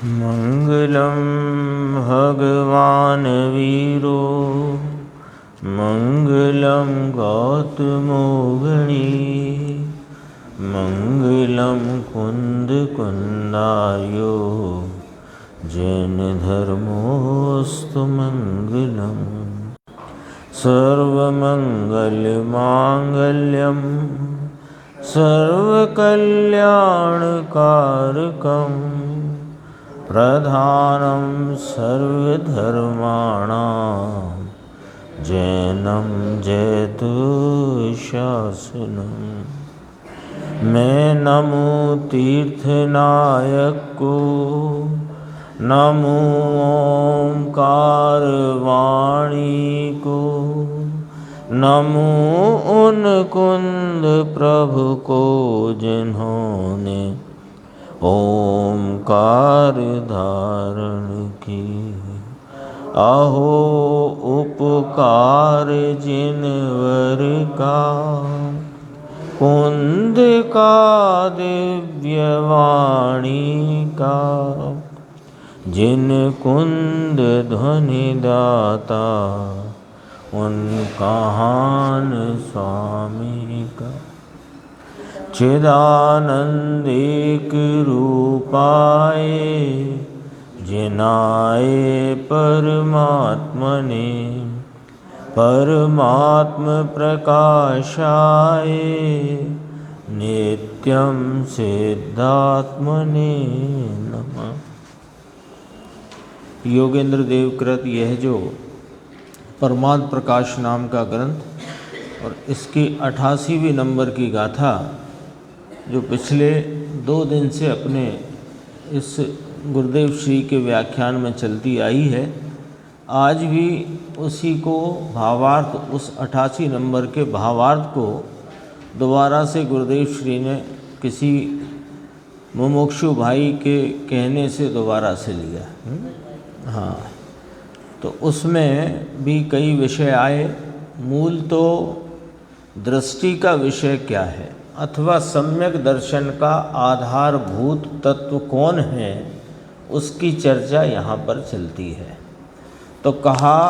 मंगलम भगवान वीरो मंगलम गौतमो गणी मंगलम कुंद कुंदार्यो जैन धर्मोस्तु मंगलम सर्वमंगल मांगल्यम सर्वकल्याणकारकम प्रधानं सर्वधर्माणां जैनं जयतु शासनम्। मैं नमो तीर्थनायक को, नमो ओंकार वाणी को, नमो उन कुंद प्रभु को जिन्होंने ओंकार धारण की। अहो उपकार जिनवर का, कुंद का दिव्य वाणी का, जिन कुंद ध्वनि दाता उनका हान स्वामी का। चिदानंदिक रूपाए जिनाए परमात्मने, परमात्म प्रकाशाय नित्यं सिद्धात्मने नमः। योगेंद्र देव कृत यह जो परमात्म प्रकाश नाम का ग्रंथ और इसकी 88वें नंबर की गाथा जो पिछले 2 दिन से अपने इस गुरुदेव श्री के व्याख्यान में चलती आई है, आज भी उसी को भावार्थ, उस 88 नंबर के भावार्थ को दोबारा से गुरुदेव श्री ने किसी मुमुक्षु भाई के कहने से दोबारा से लिया। हाँ, तो उसमें भी कई विषय आए। मूल तो दृष्टि का विषय क्या है अथवा सम्यक दर्शन का आधारभूत तत्व कौन है, उसकी चर्चा यहाँ पर चलती है। तो कहा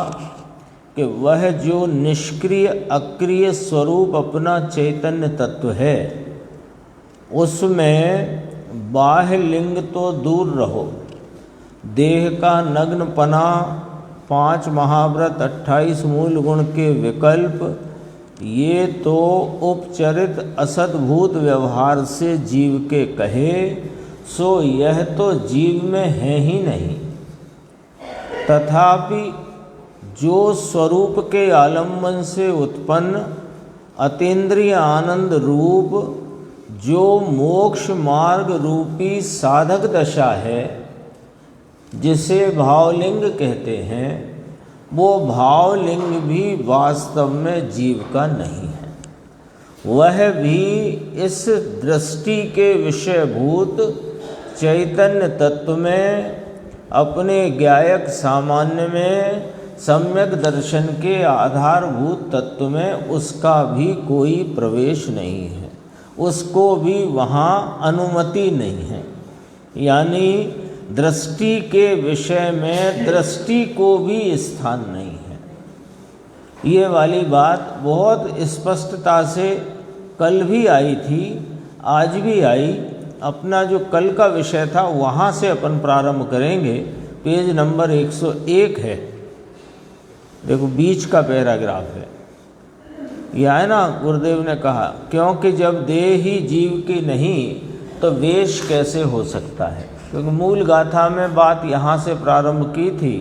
कि वह जो निष्क्रिय अक्रिय स्वरूप अपना चैतन्य तत्व है, उसमें बाह्य लिंग तो दूर रहो, देह का नग्नपना, 5 महाव्रत, 28 मूल गुण के विकल्प, ये तो उपचरित असद्भूत व्यवहार से जीव के कहे, सो यह तो जीव में है ही नहीं। तथापि जो स्वरूप के आलम्बन से उत्पन्न अतीन्द्रिय आनंद रूप जो मोक्ष मार्ग रूपी साधक दशा है, जिसे भावलिंग कहते हैं, वो भावलिंग भी वास्तव में जीव का नहीं है। वह भी इस दृष्टि के विषयभूत चैतन्य तत्व में, अपने ज्ञायक सामान्य में, सम्यक दर्शन के आधारभूत तत्व में उसका भी कोई प्रवेश नहीं है, उसको भी वहाँ अनुमति नहीं है। यानी दृष्टि के विषय में दृष्टि को भी स्थान नहीं है। ये वाली बात बहुत स्पष्टता से कल भी आई थी, आज भी आई। अपना जो कल का विषय था वहाँ से अपन प्रारंभ करेंगे। पेज नंबर 101 है, देखो बीच का पैराग्राफ है। यह है ना, गुरुदेव ने कहा क्योंकि जब देह ही जीव की नहीं तो वेश कैसे हो सकता है। क्योंकि मूल गाथा में बात यहाँ से प्रारंभ की थी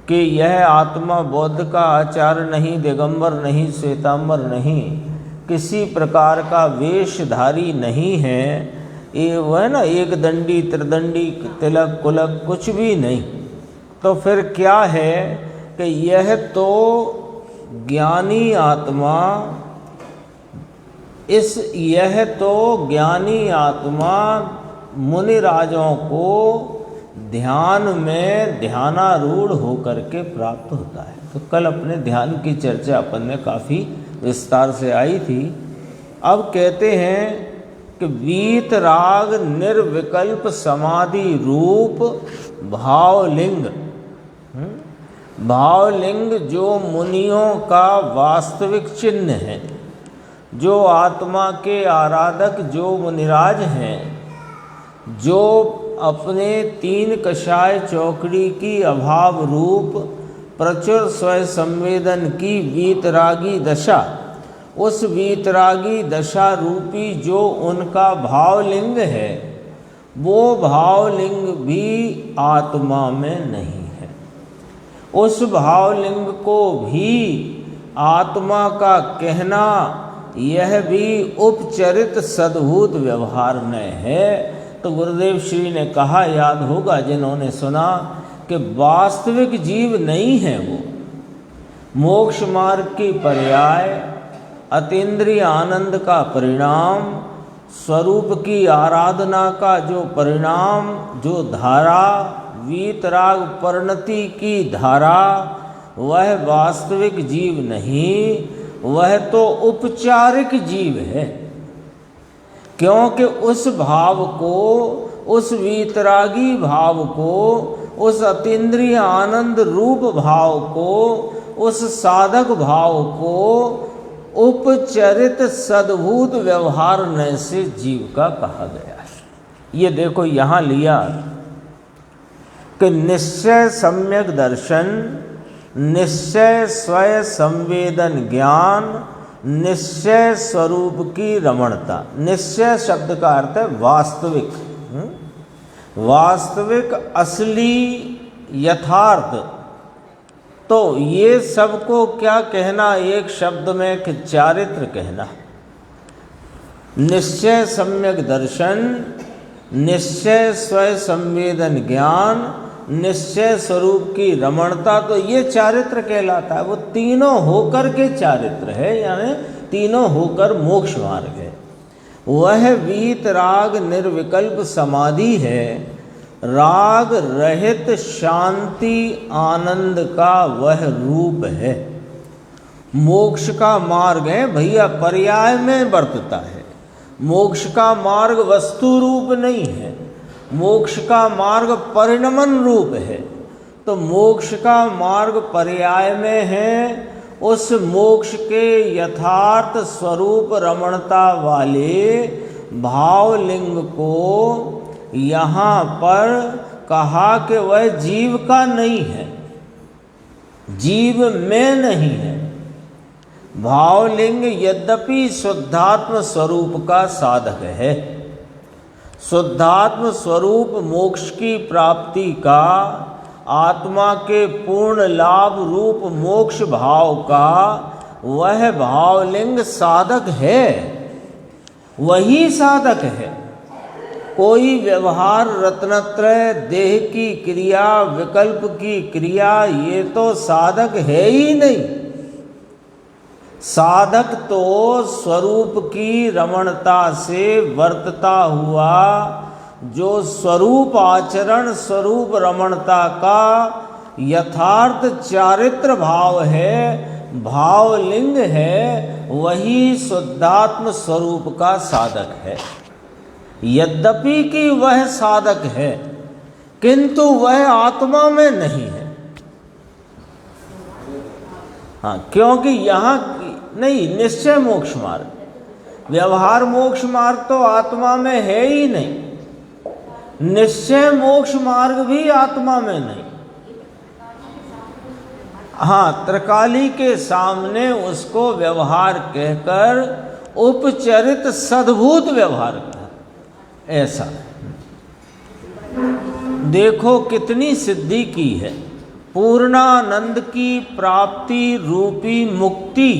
कि यह आत्मा बौद्ध का आचार्य नहीं, दिगंबर नहीं, श्वेतांबर नहीं, किसी प्रकार का वेशधारी नहीं है। ये वो है ना, एक दंडी, त्रिदंडी, तिलक, कुलक कुछ भी नहीं। तो फिर क्या है कि यह तो ज्ञानी आत्मा, यह तो ज्ञानी आत्मा मुनिराजों को ध्यान में ध्यानारूढ़ होकर के प्राप्त होता है। तो कल अपने ध्यान की चर्चा अपन ने काफ़ी विस्तार से आई थी। अब कहते हैं कि वीतराग निर्विकल्प समाधि रूप भावलिंग, भावलिंग जो मुनियों का वास्तविक चिन्ह है, जो आत्मा के आराधक जो मुनिराज हैं, जो अपने तीन कषाय चौकड़ी की अभाव रूप प्रचुर स्वय संवेदन की वीतरागी दशा, उस वीतरागी दशा रूपी जो उनका भावलिंग है, वो भावलिंग भी आत्मा में नहीं है। उस भावलिंग को भी आत्मा का कहना यह भी उपचरित सद्भूत व्यवहार में है। तो गुरुदेव श्री ने कहा, याद होगा जिन्होंने सुना, कि वास्तविक जीव नहीं है वो, मोक्ष मार्ग की पर्याय, अतीन्द्रिय आनंद का परिणाम, स्वरूप की आराधना का जो परिणाम, जो धारा, वीतराग परिणति की धारा, वह वास्तविक जीव नहीं, वह तो उपचारिक जीव है। क्योंकि उस भाव को, उस वीतरागी भाव को, उस अतीन्द्रिय आनंद रूप भाव को, उस साधक भाव को उपचरित सद्भूत व्यवहार न से जीव का कहा गया है। ये देखो यहाँ लिया कि निश्चय सम्यक दर्शन, निश्चय स्वय संवेदन ज्ञान, निश्चय स्वरूप की रमणता। निश्चय शब्द का अर्थ है वास्तविक, वास्तविक, असली, यथार्थ। तो ये सबको क्या कहना एक शब्द में, कि चारित्र कहना। निश्चय सम्यक दर्शन, निश्चय स्वय संवेदन ज्ञान, निश्चय स्वरूप की रमणता, तो ये चारित्र कहलाता है। वो तीनों होकर के चारित्र है, यानी तीनों होकर मोक्ष मार्ग है। वह वीतराग निर्विकल्प समाधि है, राग रहित शांति आनंद का वह रूप है। मोक्ष का मार्ग है भैया, पर्याय में बरतता है। मोक्ष का मार्ग वस्तु रूप नहीं है, मोक्ष का मार्ग परिणमन रूप है। तो मोक्ष का मार्ग पर्याय में है। उस मोक्ष के यथार्थ स्वरूप रमणता वाले भावलिंग को यहाँ पर कहा कि वह जीव का नहीं है, जीव में नहीं है। भावलिंग यद्यपि शुद्धात्म स्वरूप का साधक है, शुद्धात्म स्वरूप मोक्ष की प्राप्ति का, आत्मा के पूर्ण लाभ रूप मोक्ष भाव का वह भावलिंग साधक है, वही साधक है। कोई व्यवहार रत्नत्रय, देह की क्रिया, विकल्प की क्रिया, ये तो साधक है ही नहीं। साधक तो स्वरूप की रमणता से वर्तता हुआ जो स्वरूप आचरण, स्वरूप रमणता का यथार्थ चारित्र भाव है, भावलिंग है, वही शुद्धात्म स्वरूप का साधक है। यद्यपि कि वह साधक है, किंतु वह आत्मा में नहीं है। हाँ, क्योंकि यहाँ नहीं, निश्चय मोक्ष मार्ग, व्यवहार मोक्ष मार्ग तो आत्मा में है ही नहीं, निश्चय मोक्ष मार्ग भी आत्मा में नहीं। हाँ, त्रिकाली के सामने उसको व्यवहार कहकर उपचरित सद्भूत व्यवहार कहा। ऐसा देखो कितनी सिद्धि की है। पूर्णानंद की प्राप्ति रूपी मुक्ति,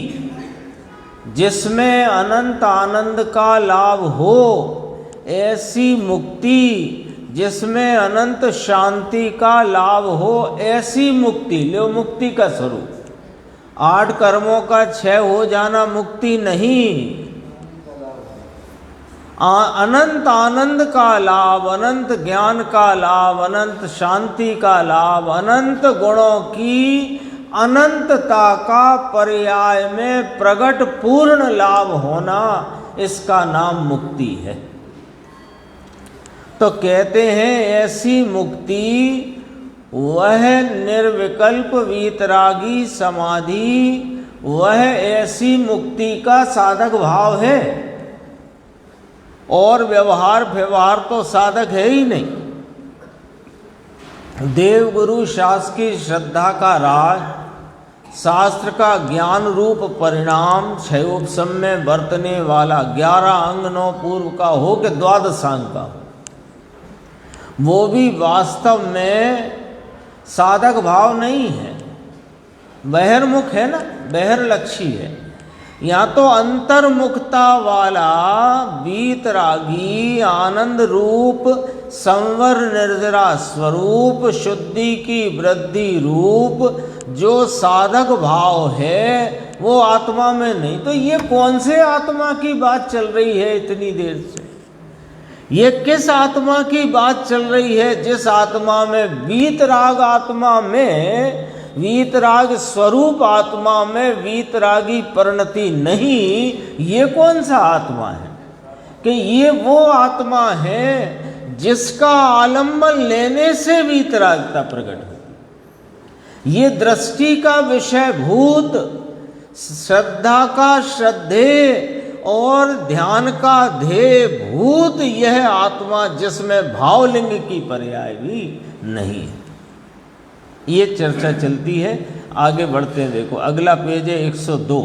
जिसमें अनंत आनंद का लाभ हो, ऐसी मुक्ति, जिसमें अनंत शांति का लाभ हो, ऐसी मुक्ति। लो, मुक्ति का स्वरूप 8 कर्मों का क्षय हो जाना मुक्ति नहीं, अनंत आनंद का लाभ, अनंत ज्ञान का लाभ, अनंत शांति का लाभ, अनंत गुणों की अनंतता का पर्याय में प्रकट पूर्ण लाभ होना, इसका नाम मुक्ति है। तो कहते हैं ऐसी मुक्ति वह निर्विकल्प वीतरागी समाधि, वह ऐसी मुक्ति का साधक भाव है, और व्यवहार तो साधक है ही नहीं। देवगुरु शास्त्र की श्रद्धा का राज, शास्त्र का ज्ञान रूप परिणाम, क्षयोपशम में बरतने वाला 11 अंग 9 पूर्व का हो कि 12 अंग का हो, वो भी वास्तव में साधक भाव नहीं है, बहिर्मुख है ना, बहिर्लक्षी है। यहाँ तो अंतर्मुखता वाला वीतरागी आनंद रूप संवर निर्जरा स्वरूप शुद्धि की वृद्धि रूप जो साधक भाव है वो आत्मा में नहीं। तो ये कौन से आत्मा की बात चल रही है इतनी देर से? ये किस आत्मा की बात चल रही है जिस आत्मा में वीतराग आत्मा में, वीतराग स्वरूप आत्मा में वीतरागी परिणति नहीं? ये कौन सा आत्मा है? कि ये वो आत्मा है जिसका आलम्बन लेने से वीतरागता प्रकट हो। ये दृष्टि का विषय भूत, श्रद्धा का श्रद्धेय और ध्यान का ध्येय भूत यह आत्मा जिसमें भावलिंग की पर्याय भी नहीं है। ये चर्चा चलती है, आगे बढ़ते हैं। देखो अगला पेज है 102,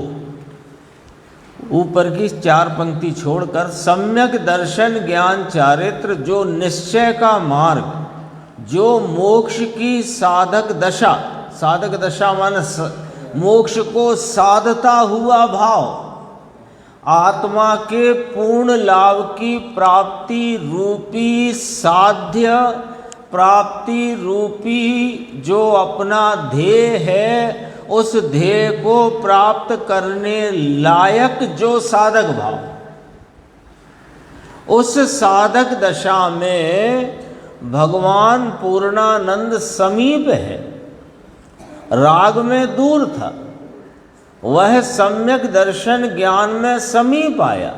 ऊपर की 4 पंक्ति छोड़कर, सम्यक दर्शन ज्ञान चारित्र जो निश्चय का मार्ग, जो मोक्ष की साधक दशा, साधक दशा माने मोक्ष को साधता हुआ भाव, आत्मा के पूर्ण लाभ की प्राप्ति रूपी साध्य, प्राप्ति रूपी जो अपना ध्येय है, उस ध्येय को प्राप्त करने लायक जो साधक भाव, उस साधक दशा में भगवान पूर्णानंद समीप है, राग में दूर था, वह सम्यक दर्शन ज्ञान में समीप आया।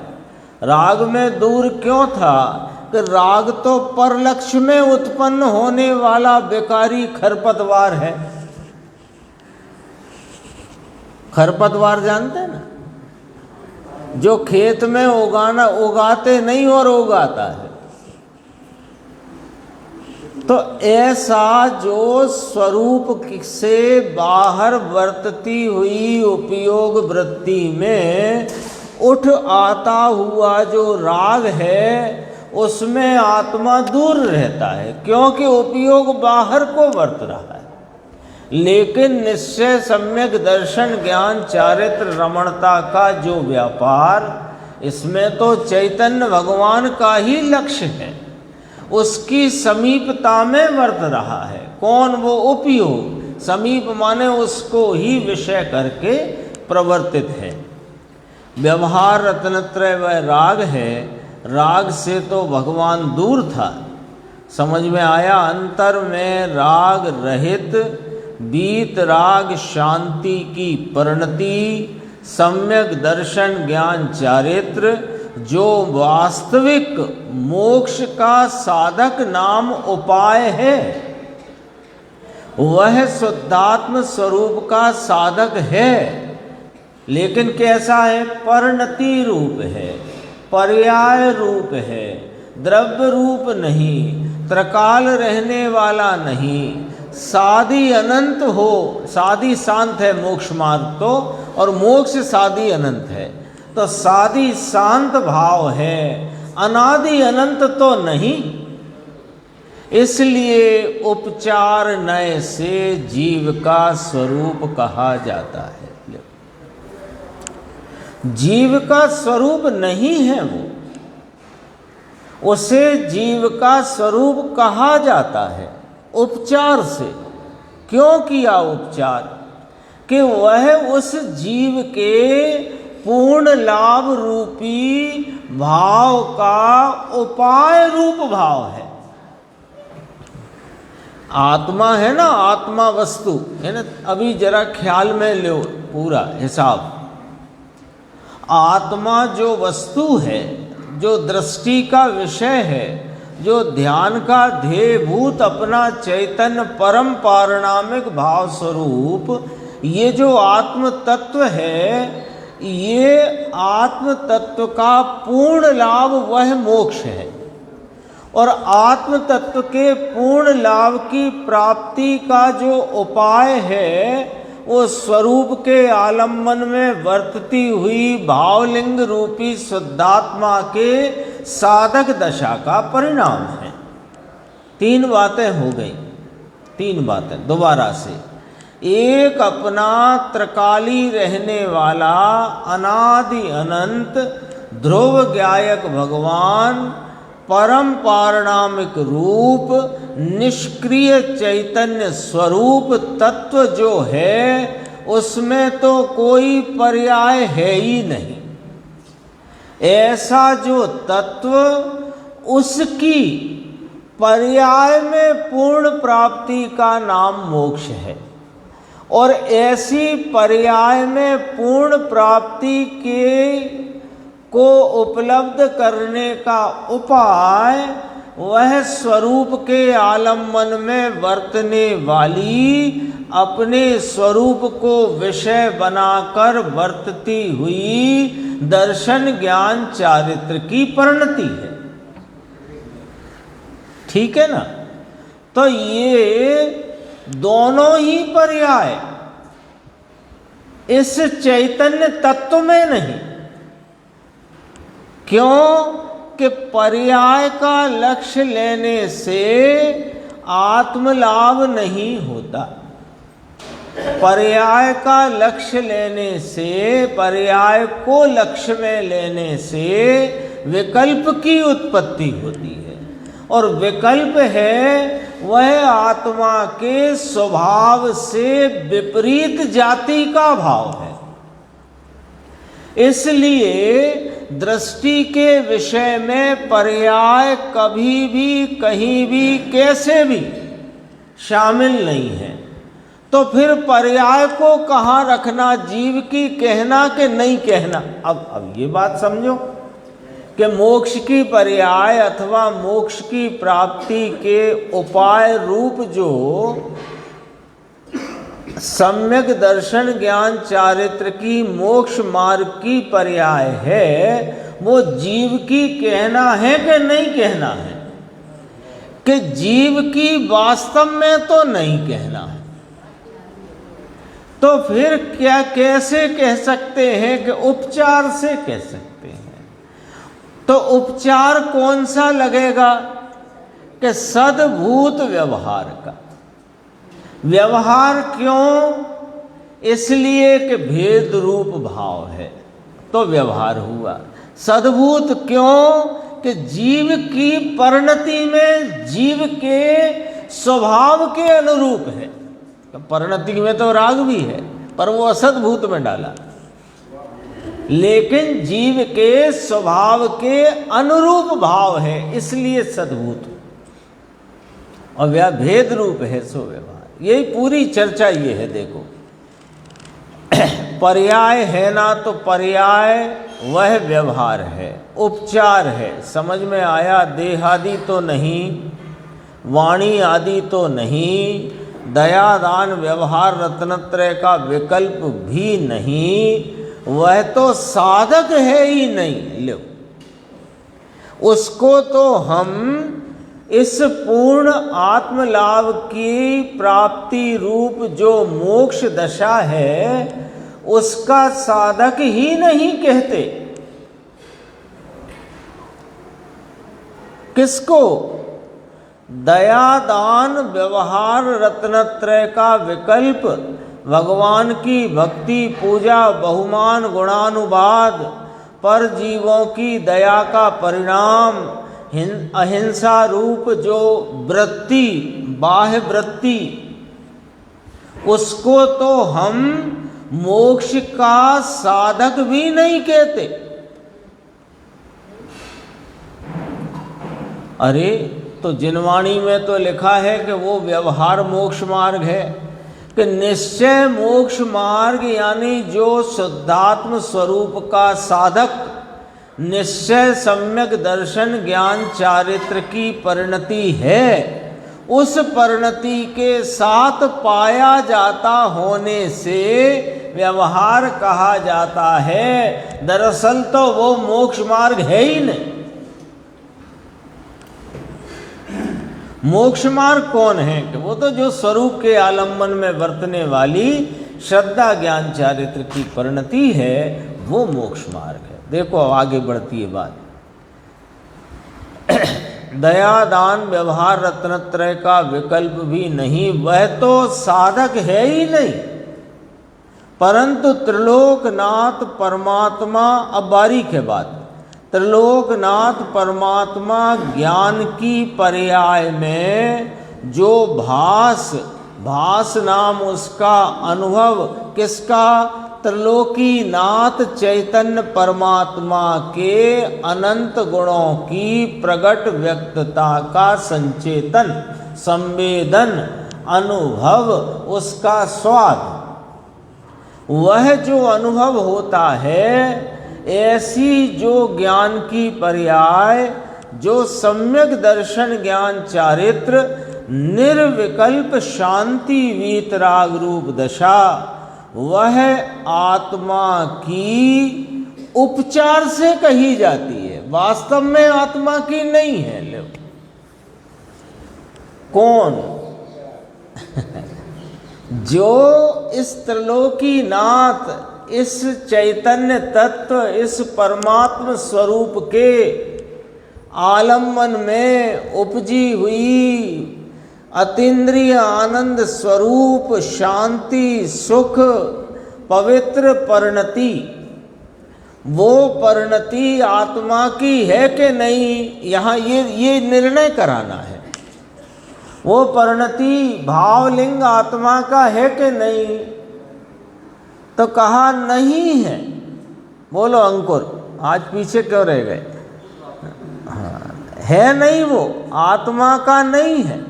राग में दूर क्यों था? कि राग तो परलक्ष्य में उत्पन्न होने वाला बेकारी खरपतवार है। खरपतवार जानते हैं ना, जो खेत में उगाते नहीं और उगाता है। तो ऐसा जो स्वरूप से बाहर वर्तती हुई उपयोग वृत्ति में उठ आता हुआ जो राग है, उसमें आत्मा दूर रहता है, क्योंकि उपयोग बाहर को वर्त रहा है। लेकिन निश्चय सम्यक दर्शन ज्ञान चारित्र रमणता का जो व्यापार, इसमें तो चैतन्य भगवान का ही लक्ष्य है, उसकी समीपता में वर्त रहा है। कौन? वो उपयोग। समीप माने उसको ही विषय करके प्रवर्तित है। व्यवहार रत्नत्रय वह राग है, राग से तो भगवान दूर था। समझ में आया? अंतर में राग रहित बीत राग शांति की परिणति, सम्यक दर्शन ज्ञान चारित्र जो वास्तविक मोक्ष का साधक नाम उपाय है, वह शुद्धात्म स्वरूप का साधक है। लेकिन कैसा है? परिणति रूप है, पर्याय रूप है, द्रव्य रूप नहीं, त्रकाल रहने वाला नहीं। सादी अनंत हो, सादी शांत है मोक्ष मार्ग तो, और मोक्ष सादी अनंत है। तो सादी शांत भाव है, अनादि अनंत तो नहीं। इसलिए उपचार नय से जीव का स्वरूप कहा जाता है। जीव का स्वरूप नहीं है वो, उसे जीव का स्वरूप कहा जाता है उपचार से। क्यों किया उपचार? कि वह उस जीव के पूर्ण लाभ रूपी भाव का उपाय रूप भाव है। आत्मा है ना, आत्मा वस्तु है ना। अभी जरा ख्याल में लो पूरा हिसाब। आत्मा जो वस्तु है, जो दृष्टि का विषय है, जो ध्यान का ध्येयभूत अपना चैतन्य परम पारणामिक भाव स्वरूप ये जो आत्म तत्व है, ये आत्म तत्व का पूर्ण लाभ वह मोक्ष है। और आत्म तत्व के पूर्ण लाभ की प्राप्ति का जो उपाय है वो स्वरूप के आलम्बन में वर्तती हुई भावलिंग रूपी शुद्धात्मा के साधक दशा का परिणाम है। 3 बातें हो गई, 3 बातें दोबारा से। एक, अपना त्रिकाली रहने वाला अनादि अनंत ध्रुव ज्ञायक भगवान परम पारणामिक रूप निष्क्रिय चैतन्य स्वरूप तत्व जो है उसमें तो कोई पर्याय है ही नहीं। ऐसा जो तत्व उसकी पर्याय में पूर्ण प्राप्ति का नाम मोक्ष है। और ऐसी पर्याय में पूर्ण प्राप्ति के को उपलब्ध करने का उपाय वह स्वरूप के आलम्बन में वर्तने वाली अपने स्वरूप को विषय बनाकर वर्तती हुई दर्शन ज्ञान चारित्र की परिणति है। ठीक है ना? तो ये दोनों ही पर्याय इस चैतन्य तत्व में नहीं। क्यों कि पर्याय का लक्ष्य लेने से आत्मलाभ नहीं होता। पर्याय का लक्ष्य लेने से, पर्याय को लक्ष्य में लेने से विकल्प की उत्पत्ति होती है। और विकल्प है वह आत्मा के स्वभाव से विपरीत जाति का भाव है। इसलिए दृष्टि के विषय में पर्याय कभी भी कहीं भी कैसे भी शामिल नहीं है। तो फिर पर्याय को कहाँ रखना, जीव की कहना कि नहीं कहना। अब ये बात समझो कि मोक्ष की पर्याय अथवा मोक्ष की प्राप्ति के उपाय रूप जो सम्यक दर्शन ज्ञान चारित्र की मोक्ष मार्ग की पर्याय है, वो जीव की कहना है कि नहीं कहना है? कि जीव की वास्तव में तो नहीं कहना है। तो फिर क्या कैसे कह सकते हैं कि उपचार से कह सकते हैं? तो उपचार कौन सा लगेगा? कि सद्भूत व्यवहार का। व्यवहार क्यों? इसलिए कि भेद रूप भाव है तो व्यवहार हुआ। सद्भूत क्यों? कि जीव की परिणति में जीव के स्वभाव के अनुरूप है। तो परिणति में तो राग भी है पर वो असद्भूत में डाला, लेकिन जीव के स्वभाव के अनुरूप भाव है इसलिए सद्भूत। और वह भेद रूप है सो व्यवहार। यही पूरी चर्चा ये है। देखो पर्याय है ना, तो पर्याय वह व्यवहार है, उपचार है। समझ में आया? देहादि तो नहीं, वाणी आदि तो नहीं, दया दान व्यवहार रत्नत्रय का विकल्प भी नहीं, वह तो साधक है ही नहीं। लो उसको तो हम इस पूर्ण आत्मलाभ की प्राप्ति रूप जो मोक्ष दशा है उसका साधक ही नहीं कहते। किसको? दया दान व्यवहार रत्नत्रय का विकल्प, भगवान की भक्ति पूजा बहुमान गुणानुवाद, पर जीवों की दया का परिणाम, अहिंसा रूप जो वृत्ति बाह्य वृत्ति, उसको तो हम मोक्ष का साधक भी नहीं कहते। अरे तो जिनवाणी में तो लिखा है कि वो व्यवहार मोक्ष मार्ग है, कि निश्चय मोक्ष मार्ग यानी जो शुद्धात्म स्वरूप का साधक निश्चय सम्यक दर्शन ज्ञान चारित्र की परिणति है, उस परिणति के साथ पाया जाता होने से व्यवहार कहा जाता है। दरअसल तो वो मोक्ष मार्ग है ही नहीं। मोक्ष मार्ग कौन है? कि वो तो जो स्वरूप के आलम्बन में वर्तने वाली श्रद्धा ज्ञान चारित्र की परिणति है, वो मोक्ष मार्ग है। देखो आगे बढ़ती है बात। दया दान व्यवहार रत्नत्रय का विकल्प भी नहीं, वह तो साधक है ही नहीं। परंतु त्रिलोकनाथ परमात्मा, अब बारीक है बात, त्रिलोकनाथ परमात्मा ज्ञान की पर्याय में जो भास नाम उसका अनुभव, किसका? त्रिलोकीनाथ चैतन्य परमात्मा के अनंत गुणों की प्रगट व्यक्तता का संचेतन, संवेदन, अनुभव, उसका स्वाद, वह जो अनुभव होता है, ऐसी जो ज्ञान की पर्याय, जो सम्यक दर्शन ज्ञान चारित्र, निर्विकल्प शांति वीतराग रूप दशा, वह आत्मा की उपचार से कही जाती है, वास्तव में आत्मा की नहीं है। लो कौन? जो इस त्रिलोकीनाथ, इस चैतन्य तत्व, इस परमात्म स्वरूप के आलम्बन में उपजी हुई अतीन्द्रिय आनंद स्वरूप शांति सुख पवित्र परिणति, वो परिणति आत्मा की है कि नहीं, यहाँ ये निर्णय कराना है। वो परिणति भावलिंग आत्मा का है कि नहीं? तो कहा नहीं है। बोलो अंकुर, आज पीछे क्यों रह गए? हाँ, है नहीं, वो आत्मा का नहीं है,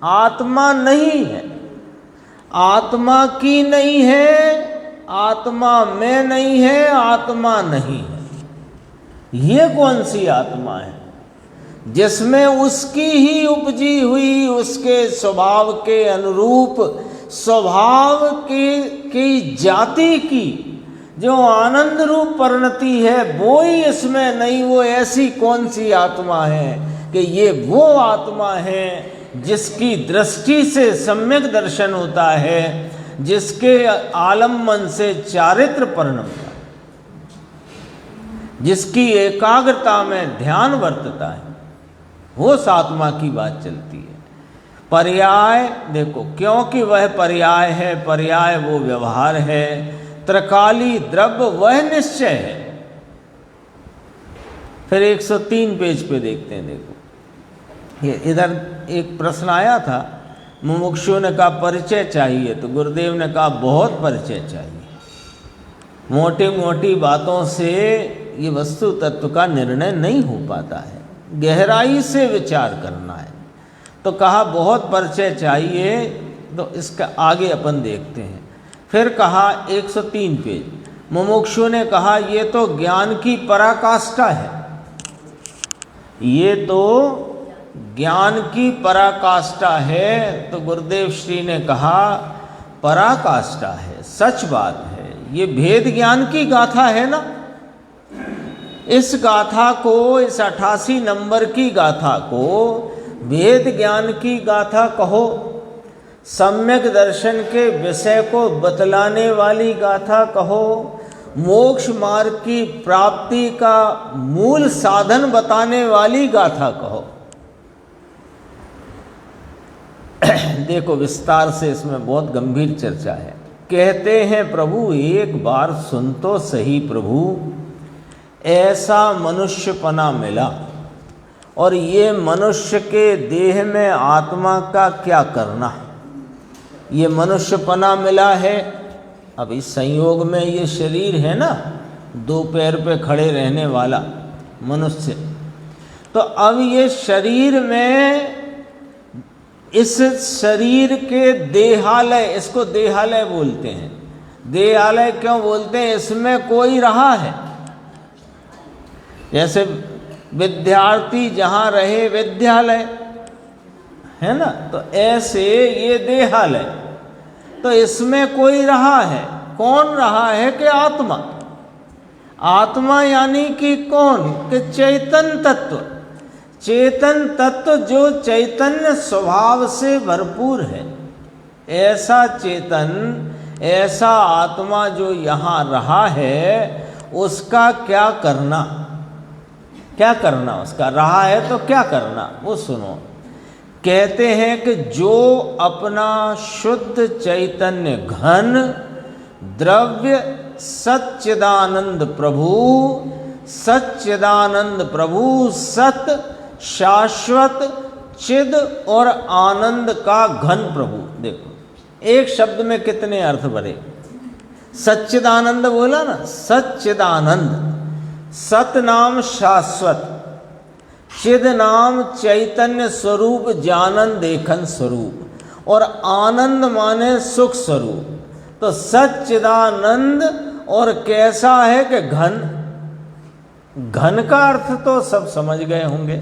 आत्मा नहीं है, आत्मा की नहीं है, आत्मा में नहीं है, आत्मा नहीं है। ये कौन सी आत्मा है? जिसमें उसकी ही उपजी हुई, उसके स्वभाव के अनुरूप, स्वभाव की जाति की जो आनंद रूप परिणति है, वो ही इसमें नहीं। वो ऐसी कौन सी आत्मा है कि ये वो आत्मा है जिसकी दृष्टि से सम्यक दर्शन होता है, जिसके आलम्बन से चारित्र परिणमता, जिसकी एकाग्रता में ध्यान वर्तता है, वो आत्मा की बात चलती है। पर्याय देखो, क्योंकि वह पर्याय है, पर्याय वो व्यवहार है, त्रिकाली द्रव्य वह निश्चय है। फिर 103 पेज पे देखते हैं। देखो ये इधर एक प्रश्न आया था, मुमुक्षु ने कहा परिचय चाहिए, तो गुरुदेव ने कहा बहुत परिचय चाहिए। मोटी मोटी बातों से ये वस्तु तत्व का निर्णय नहीं हो पाता है, गहराई से विचार करना है। तो कहा बहुत परिचय चाहिए, तो इसका आगे अपन देखते हैं। फिर कहा 103 पेज, मुमुक्षु ने कहा ये तो ज्ञान की पराकाष्ठा है, ये तो ज्ञान की पराकाष्ठा है। तो गुरुदेव श्री ने कहा पराकाष्ठा है, सच बात है, ये भेद ज्ञान की गाथा है ना। इस गाथा को, इस 88 नंबर की गाथा को भेद ज्ञान की गाथा कहो, सम्यक दर्शन के विषय को बतलाने वाली गाथा कहो, मोक्ष मार्ग की प्राप्ति का मूल साधन बताने वाली गाथा कहो। देखो विस्तार से इसमें बहुत गंभीर चर्चा है। कहते हैं प्रभु एक बार सुन तो सही प्रभु, ऐसा मनुष्यपना मिला, और ये मनुष्य के देह में आत्मा का क्या करना। ये मनुष्यपना मिला है, अब इस संयोग में ये शरीर है ना, 2 पैर पे खड़े रहने वाला मनुष्य, तो अब ये शरीर में, इस शरीर के देहालय, इसको देहालय बोलते हैं। देहालय क्यों बोलते हैं? इसमें कोई रहा है, जैसे विद्यार्थी जहाँ रहे विद्यालय, है ना, तो ऐसे ये देहालय। तो इसमें कोई रहा है, कौन रहा है कि आत्मा। आत्मा यानी कि कौन, कि चैतन्य तत्व। चेतन तत्व जो चैतन्य स्वभाव से भरपूर है, ऐसा चेतन, ऐसा आत्मा जो यहाँ रहा है, उसका क्या करना, क्या करना उसका, रहा है तो क्या करना, वो सुनो। कहते हैं कि जो अपना शुद्ध चैतन्य घन द्रव्य सच्चिदानंद प्रभु, सच्चिदानंद प्रभु सत शाश्वत चिद और आनंद का घन प्रभु। देखो एक शब्द में कितने अर्थ भरे। सच्चिदानंद बोला ना, सच्चिदानंद, सत नाम शाश्वत, चिद नाम चैतन्य स्वरूप जानन देखन स्वरूप, और आनंद माने सुख स्वरूप। तो सच्चिदानंद और कैसा है कि घन। घन का अर्थ तो सब समझ गए होंगे।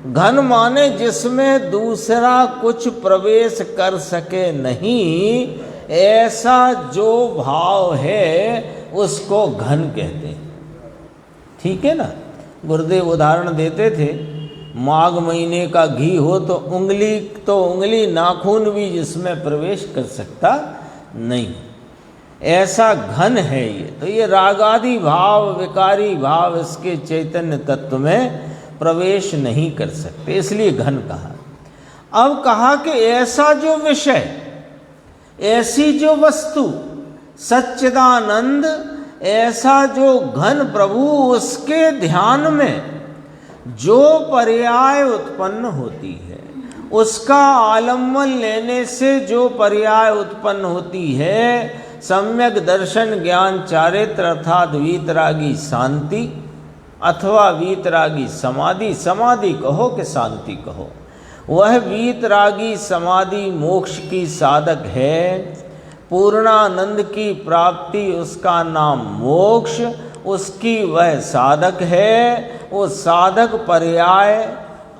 घन माने जिसमें दूसरा कुछ प्रवेश कर सके नहीं, ऐसा जो भाव है उसको घन कहते हैं। ठीक है ना। गुरुदेव उदाहरण देते थे, माघ महीने का घी हो तो उंगली नाखून भी जिसमें प्रवेश कर सकता नहीं, ऐसा घन है ये। तो ये रागादि भाव, विकारी भाव इसके चैतन्य तत्व में प्रवेश नहीं कर सकते, इसलिए घन कहा। अब कहा कि ऐसा जो विषय, ऐसी जो वस्तु सच्चिदानंद, ऐसा जो घन प्रभु, उसके ध्यान में जो पर्याय उत्पन्न होती है, उसका आलम्बन लेने से जो पर्याय उत्पन्न होती है, सम्यक दर्शन ज्ञान चारित्र अर्थात वीतरागी शांति अथवा वीतरागी समाधि, समाधि कहो कि शांति कहो, वह वीतरागी समाधि मोक्ष की साधक है। पूर्णानंद की प्राप्ति उसका नाम मोक्ष, उसकी वह साधक है। वो साधक पर्याय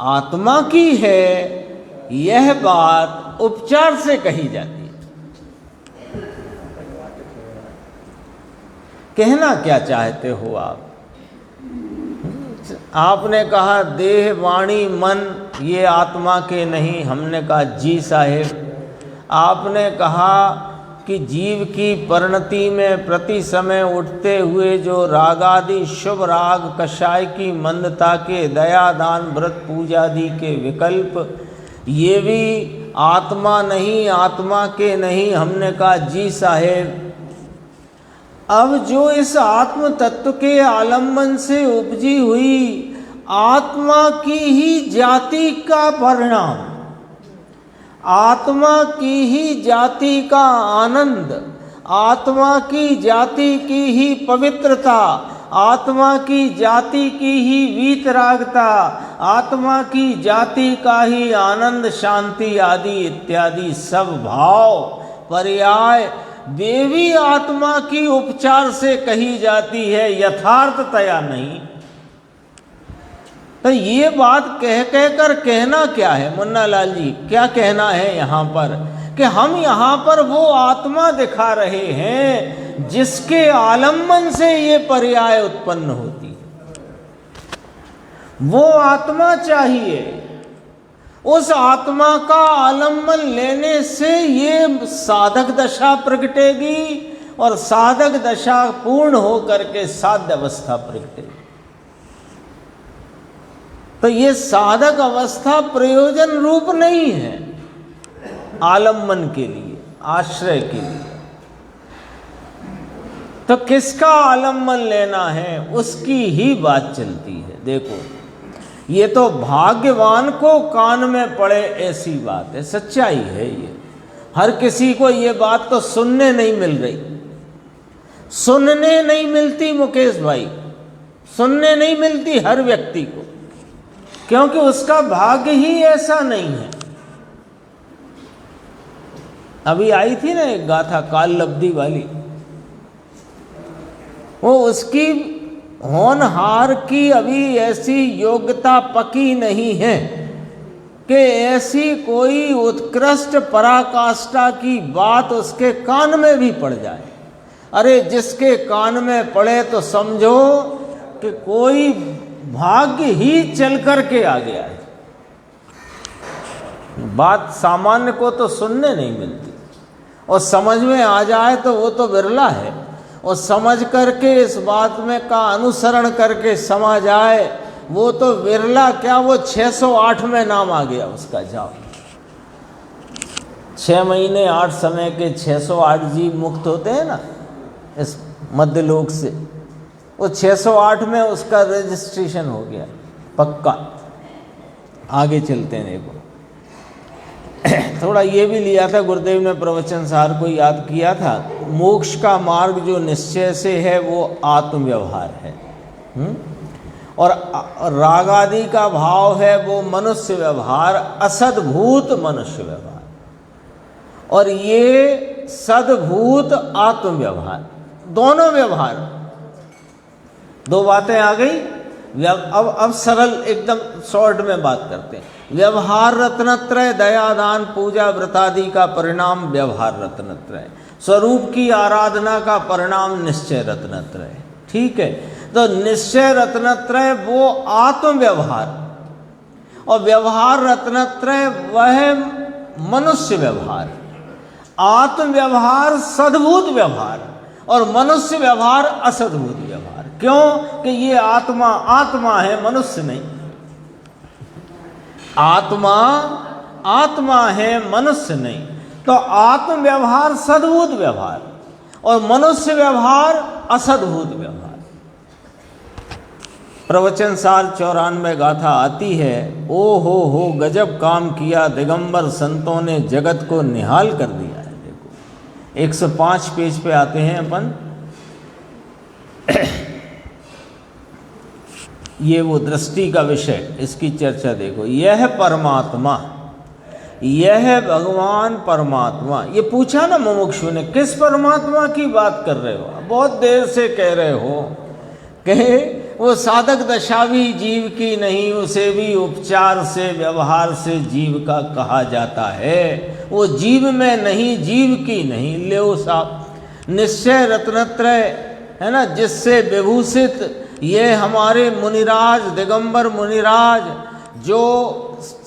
आत्मा की है। यह बात उपचार से कही जाती है। कहना क्या चाहते हो आप? आपने कहा देह वाणी मन ये आत्मा के नहीं, हमने कहा जी साहेब। आपने कहा कि जीव की परिणति में प्रति समय उठते हुए जो रागादि शुभ राग कषाय की मंदता के, दया दान व्रत पूजादि के विकल्प, ये भी आत्मा नहीं, आत्मा के नहीं, हमने कहा जी साहेब। अब जो इस आत्म तत्व के आलम्बन से उपजी हुई आत्मा की ही जाति का परिणाम, आत्मा की ही जाति का आनंद, आत्मा की जाति की ही पवित्रता, आत्मा की जाति की ही वीतरागता, आत्मा की जाति का ही आनंद शांति आदि इत्यादि सब भाव पर्याय देवी आत्मा की उपचार से कही जाती है, यथार्थतया नहीं। तो ये बात कह कर कहना क्या है मुन्ना लाल जी, क्या कहना है यहाँ पर? कि हम यहाँ पर वो आत्मा दिखा रहे हैं जिसके आलम्बन से ये पर्याय उत्पन्न होती है। वो आत्मा चाहिए, उस आत्मा का आलम्बन लेने से ये साधक दशा प्रगटेगी और साधक दशा पूर्ण होकर के साध्य अवस्था प्रगटेगी। तो ये साधक अवस्था प्रयोजन रूप नहीं है आलम्बन के लिए, आश्रय के लिए। तो किसका आलम्बन लेना है उसकी ही बात चलती है। देखो ये तो भाग्यवान को कान में पड़े ऐसी बात है, सच्चाई है ये। हर किसी को ये बात तो सुनने नहीं मिल रही, सुनने नहीं मिलती मुकेश भाई, सुनने नहीं मिलती हर व्यक्ति को, क्योंकि उसका भाग्य ही ऐसा नहीं है। अभी आई थी ना एक गाथा काल लब्धि वाली, वो उसकी होनहार की अभी ऐसी योग्यता पकी नहीं है कि ऐसी कोई उत्कृष्ट पराकाष्ठा की बात उसके कान में भी पड़ जाए। अरे जिसके कान में पड़े तो समझो कि कोई भाग्य ही चल कर के आ गया है। बात सामान्य को तो सुनने नहीं मिलती, और समझ में आ जाए तो वो तो बिरला है। और समझ करके इस बात में का अनुसरण करके समझ आए वो तो बिरला, क्या वो 608 में नाम आ गया उसका। जाओ 6 महीने 8 समय के 608 जीव मुक्त होते हैं ना इस मध्यलोक से, वो 608 में उसका रजिस्ट्रेशन हो गया पक्का। आगे चलते हैं, देखो थोड़ा ये भी लिया था गुरुदेव ने प्रवचन सार को याद किया था। मोक्ष का मार्ग जो निश्चय से है वो आत्म व्यवहार है, और राग आदि का भाव है वो मनुष्य व्यवहार, असद्भूत मनुष्य व्यवहार, और ये सद्भूत आत्म व्यवहार, दोनों व्यवहार। दो बातें आ गई। अब सरल एकदम शॉर्ट में बात करते हैं। व्यवहार रत्नत्रय, दयादान पूजा व्रतादि का परिणाम व्यवहार रत्नत्रय, स्वरूप की आराधना का परिणाम निश्चय रत्नत्रय। ठीक है, तो निश्चय रत्नत्रय वो आत्म व्यवहार, और व्यवहार रत्नत्रय वह मनुष्य व्यवहार। आत्म व्यवहार सद्भूत व्यवहार, और मनुष्य व्यवहार असद्भूत व्यवहार। क्यों कि ये आत्मा आत्मा है, मनुष्य नहीं। आत्मा आत्मा है, मनुष्य नहीं। तो आत्म व्यवहार सद्भूत व्यवहार, और मनुष्य व्यवहार असद्भूत व्यवहार। प्रवचन सार 94 गाथा आती है, ओ हो गजब काम किया दिगंबर संतों ने, जगत को निहाल कर दिया है। देखो 105 पेज पे आते हैं अपन। ये वो दृष्टि का विषय, इसकी चर्चा देखो। यह परमात्मा, यह भगवान परमात्मा। ये पूछा ना मुमुक्षु ने, किस परमात्मा की बात कर रहे हो? बहुत देर से कह रहे हो कि वो साधक दशा भी जीव की नहीं, उसे भी उपचार से व्यवहार से जीव का कहा जाता है। वो जीव में नहीं, जीव की नहीं। ले साहब निश्चय रत्नत्रय है ना, जिससे विभूषित ये हमारे मुनिराज, दिगंबर मुनिराज, जो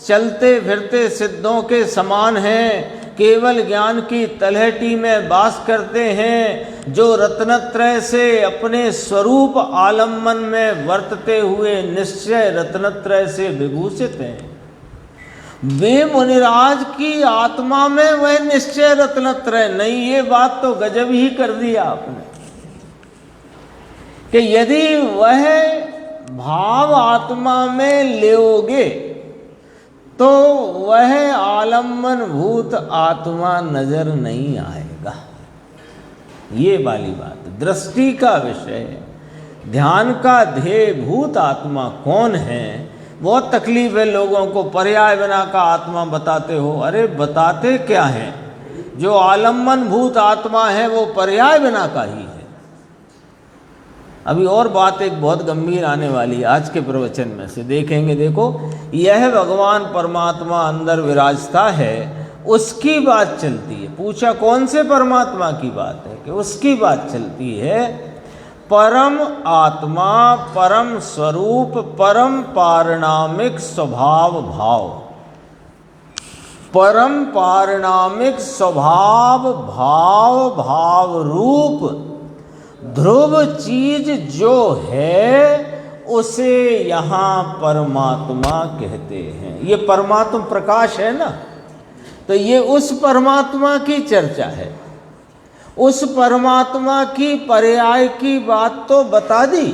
चलते फिरते सिद्धों के समान हैं, केवल ज्ञान की तलहटी में वास करते हैं, जो रत्नत्रय से अपने स्वरूप आलम्बन में वर्तते हुए निश्चय रत्नत्रय से विभूषित हैं, वे मुनिराज की आत्मा में वह निश्चय रत्नत्रय नहीं। ये बात तो गजब ही कर दिया आपने कि यदि वह भाव आत्मा में लेओगे तो वह आलम्बन भूत आत्मा नजर नहीं आएगा। ये वाली बात दृष्टि का विषय। ध्यान का ध्येय भूत आत्मा कौन है? बहुत तकलीफ है लोगों को, पर्याय बिना का आत्मा बताते हो। अरे बताते क्या है? जो आलम्बन भूत आत्मा है वो पर्याय बिना का ही है। अभी और बात एक बहुत गंभीर आने वाली है आज के प्रवचन में से, देखेंगे। देखो, यह भगवान परमात्मा अंदर विराजता है, उसकी बात चलती है। पूछा कौन से परमात्मा की बात है? कि उसकी बात चलती है। परम आत्मा, परम स्वरूप, परम पारिणामिक स्वभाव भाव, परम पारिणामिक स्वभाव भाव भाव रूप ध्रुव चीज जो है उसे यहाँ परमात्मा कहते हैं। ये परमात्मा प्रकाश है ना, तो ये उस परमात्मा की चर्चा है। उस परमात्मा की पर्याय की बात तो बता दी।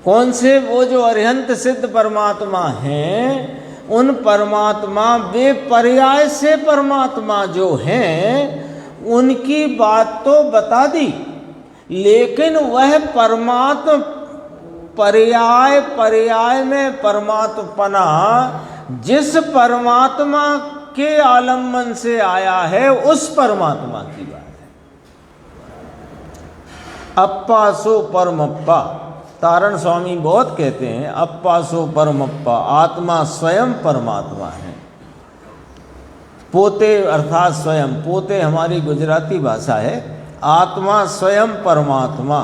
कौन से? वो जो अरिहंत सिद्ध परमात्मा हैं, उन परमात्मा वे पर्याय से परमात्मा जो हैं उनकी बात तो बता दी। लेकिन वह परमात्मा पर्याय, पर्याय में परमात्मपना जिस परमात्मा के आलम्बन से आया है उस परमात्मा की बात है। अप्पा सो परमप्पा। तारण स्वामी बहुत कहते हैं अप्पा सो परमप्पा, आत्मा स्वयं परमात्मा है। पोते अर्थात स्वयं, पोते हमारी गुजराती भाषा है। आत्मा स्वयं परमात्मा,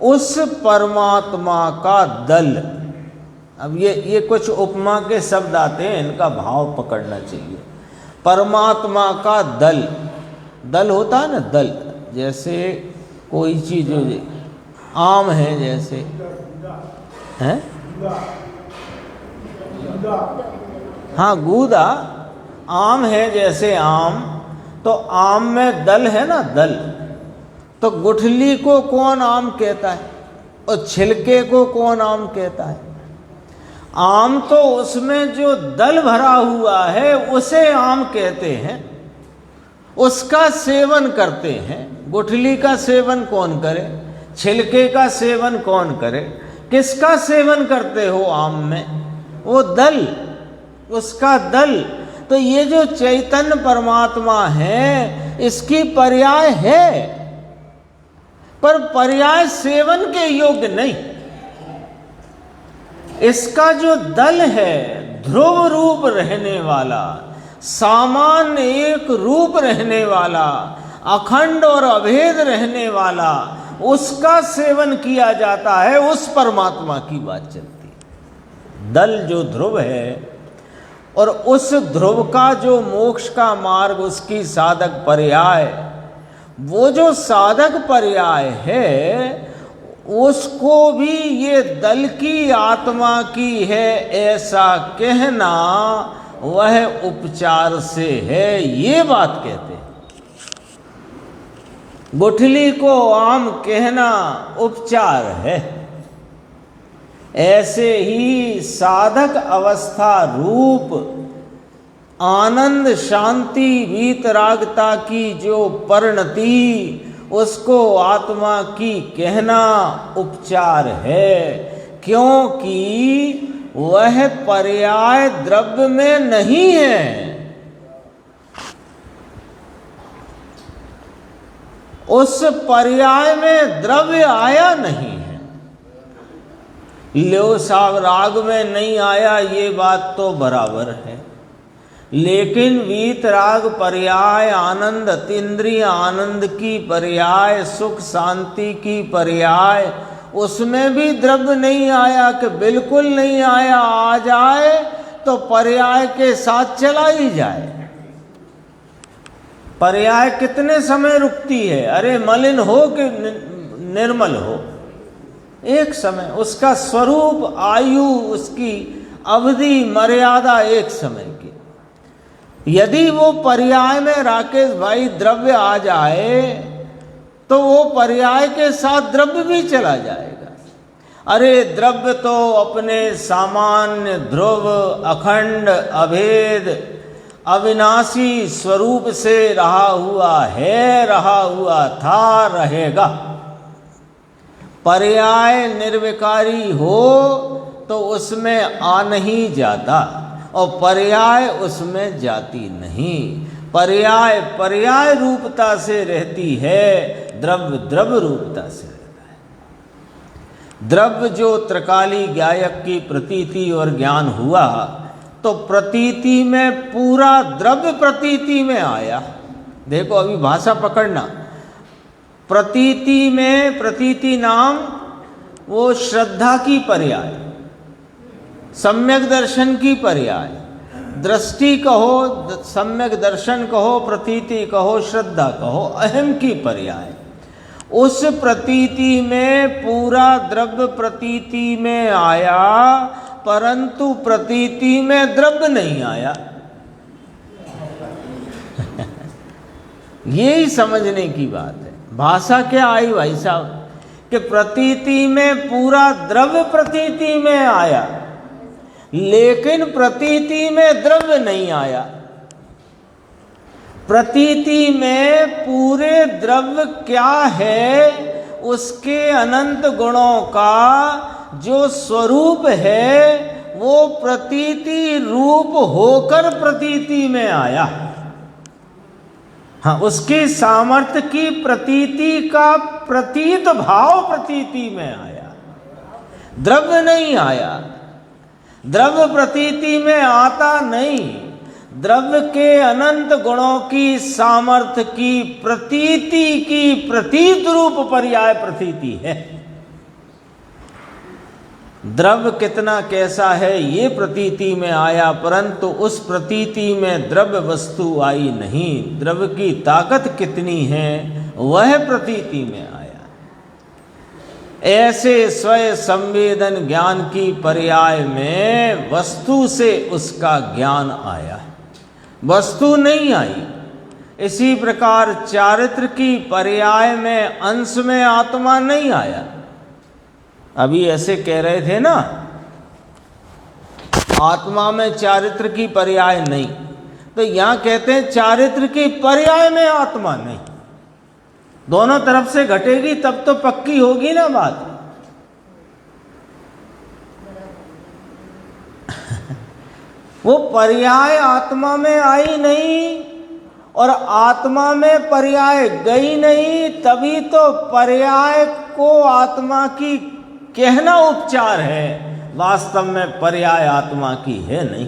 उस परमात्मा का दल। अब ये कुछ उपमा के शब्द आते हैं, इनका भाव पकड़ना चाहिए। परमात्मा का दल, दल होता है ना, दल। जैसे कोई चीज हो, आम है जैसे, हैं? हाँ, गूदा। आम है जैसे आम, तो आम में दल है ना, दल। तो गुठली को कौन आम कहता है और छिलके को कौन आम कहता है? आम तो उसमें जो दल भरा हुआ है उसे आम कहते हैं, उसका सेवन करते हैं। गुठली का सेवन कौन करे, छिलके का सेवन कौन करे? किसका सेवन करते हो आम में? वो दल, उसका दल। तो ये जो चैतन्य परमात्मा है, इसकी पर्याय है, पर पर्याय सेवन के योग्य नहीं। इसका जो दल है, ध्रुव रूप रहने वाला, सामान्य एक रूप रहने वाला, अखंड और अभेद रहने वाला, उसका सेवन किया जाता है। उस परमात्मा की बात चलती है। दल जो ध्रुव है, और उस ध्रुव का जो मोक्ष का मार्ग, उसकी साधक पर्याय, वो जो साधक पर्याय है, उसको भी ये दल की आत्मा की है ऐसा कहना वह उपचार से है, ये बात कहते हैं। गुठली को आम कहना उपचार है। ऐसे ही साधक अवस्था रूप आनंद शांति वीतरागता की जो परिणति, उसको आत्मा की कहना उपचार है, क्योंकि वह पर्याय द्रव्य में नहीं है। उस पर्याय में द्रव्य आया नहीं है। ल्यो साहब राग में नहीं आया, ये बात तो बराबर है, लेकिन वीतराग पर्याय, आनंद अतीन्द्रिय आनंद की पर्याय, सुख शांति की पर्याय, उसमें भी द्रव्य नहीं आया कि बिल्कुल नहीं आया। आ जाए तो पर्याय के साथ चला ही जाए। पर्याय कितने समय रुकती है? अरे मलिन हो कि निर्मल हो, एक समय। उसका स्वरूप, आयु, उसकी अवधि, मर्यादा एक समय की। यदि वो पर्याय में राकेश भाई द्रव्य आ जाए तो वो पर्याय के साथ द्रव्य भी चला जाएगा। अरे द्रव्य तो अपने सामान्य ध्रुव, अखंड, अभेद, अविनाशी स्वरूप से रहा हुआ है, रहा हुआ था, रहेगा। पर्याय निर्विकारी हो तो उसमें आ नहीं जाता, और पर्याय उसमें जाती नहीं। पर्याय पर्याय रूपता से रहती है, द्रव्य द्रव्य रूपता से रहता है। द्रव्य जो त्रिकाली गायक की प्रतीति और ज्ञान हुआ, तो प्रतीति में पूरा द्रव्य प्रतीति में आया। देखो अभी भाषा पकड़ना। प्रतीति में, प्रतीति नाम वो श्रद्धा की पर्याय, सम्यक दर्शन की पर्याय। दृष्टि कहो, सम्यक दर्शन कहो, प्रतीति कहो, श्रद्धा कहो, अहम की पर्याय। उस प्रतीति में पूरा द्रव्य प्रतीति में आया, परंतु प्रतीति में द्रव्य नहीं आया। यही समझने की बात है। भाषा क्या आई भाई साहब, कि प्रतीति में पूरा द्रव्य प्रतीति में आया, लेकिन प्रतीति में द्रव्य नहीं आया। प्रतीति में पूरे द्रव्य क्या है, उसके अनंत गुणों का जो स्वरूप है, वो प्रतीति रूप होकर प्रतीति में आया। हाँ, उसकी सामर्थ्य की प्रतीति का प्रतीत भाव प्रतीति में आया, द्रव्य नहीं आया। द्रव्य प्रतीति में आता नहीं, द्रव्य के अनंत गुणों की सामर्थ्य की प्रतीति की प्रतीत रूप पर्याय प्रतीति है। द्रव्य कितना कैसा है ये प्रतीति में आया, परंतु उस प्रतीति में द्रव्य वस्तु आई नहीं। द्रव्य की ताकत कितनी है वह प्रतीति में आया। ऐसे स्वयं संवेदन ज्ञान की पर्याय में वस्तु से उसका ज्ञान आया, वस्तु नहीं आई। इसी प्रकार चारित्र की पर्याय में अंश में आत्मा नहीं आया। अभी ऐसे कह रहे थे ना, आत्मा में चारित्र की पर्याय नहीं, तो यहां कहते हैं चारित्र की पर्याय में आत्मा नहीं। दोनों तरफ से घटेगी तब तो पक्की होगी ना बात। वो पर्याय आत्मा में आई नहीं और आत्मा में पर्याय गई नहीं, तभी तो पर्याय को आत्मा की कहना उपचार है, वास्तव में पर्याय आत्मा की है नहीं।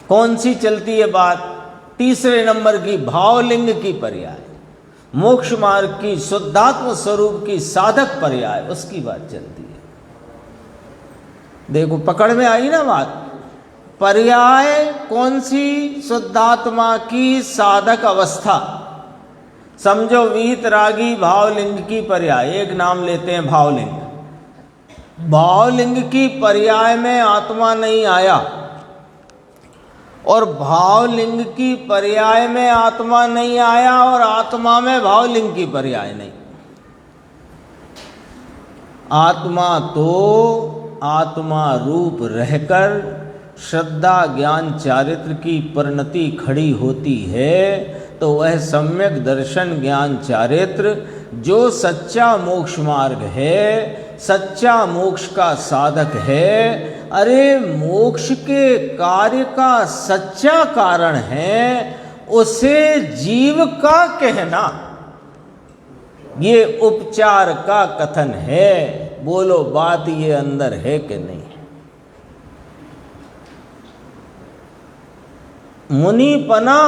कौन सी चलती है बात? तीसरे नंबर की भावलिंग की पर्याय, मोक्ष मार्ग की शुद्धात्म स्वरूप की साधक पर्याय, उसकी बात चलती है। देखो पकड़ में आई ना बात। पर्याय कौन सी? शुद्धात्मा की साधक अवस्था। समझो वीतरागी भावलिंग की पर्याय, एक नाम लेते हैं भावलिंग। भावलिंग की पर्याय में आत्मा नहीं आया और भावलिंग की पर्याय में आत्मा नहीं आया और आत्मा में भावलिंग की पर्याय नहीं। आत्मा तो आत्मा रूप रहकर श्रद्धा ज्ञान चारित्र की परिणति खड़ी होती है, तो वह सम्यक दर्शन ज्ञान चारित्र जो सच्चा मोक्ष मार्ग है, सच्चा मोक्ष का साधक है, अरे मोक्ष के कार्य का सच्चा कारण है, उसे जीव का कहना ये उपचार का कथन है। बोलो बात ये अंदर है कि नहीं? मुनिपना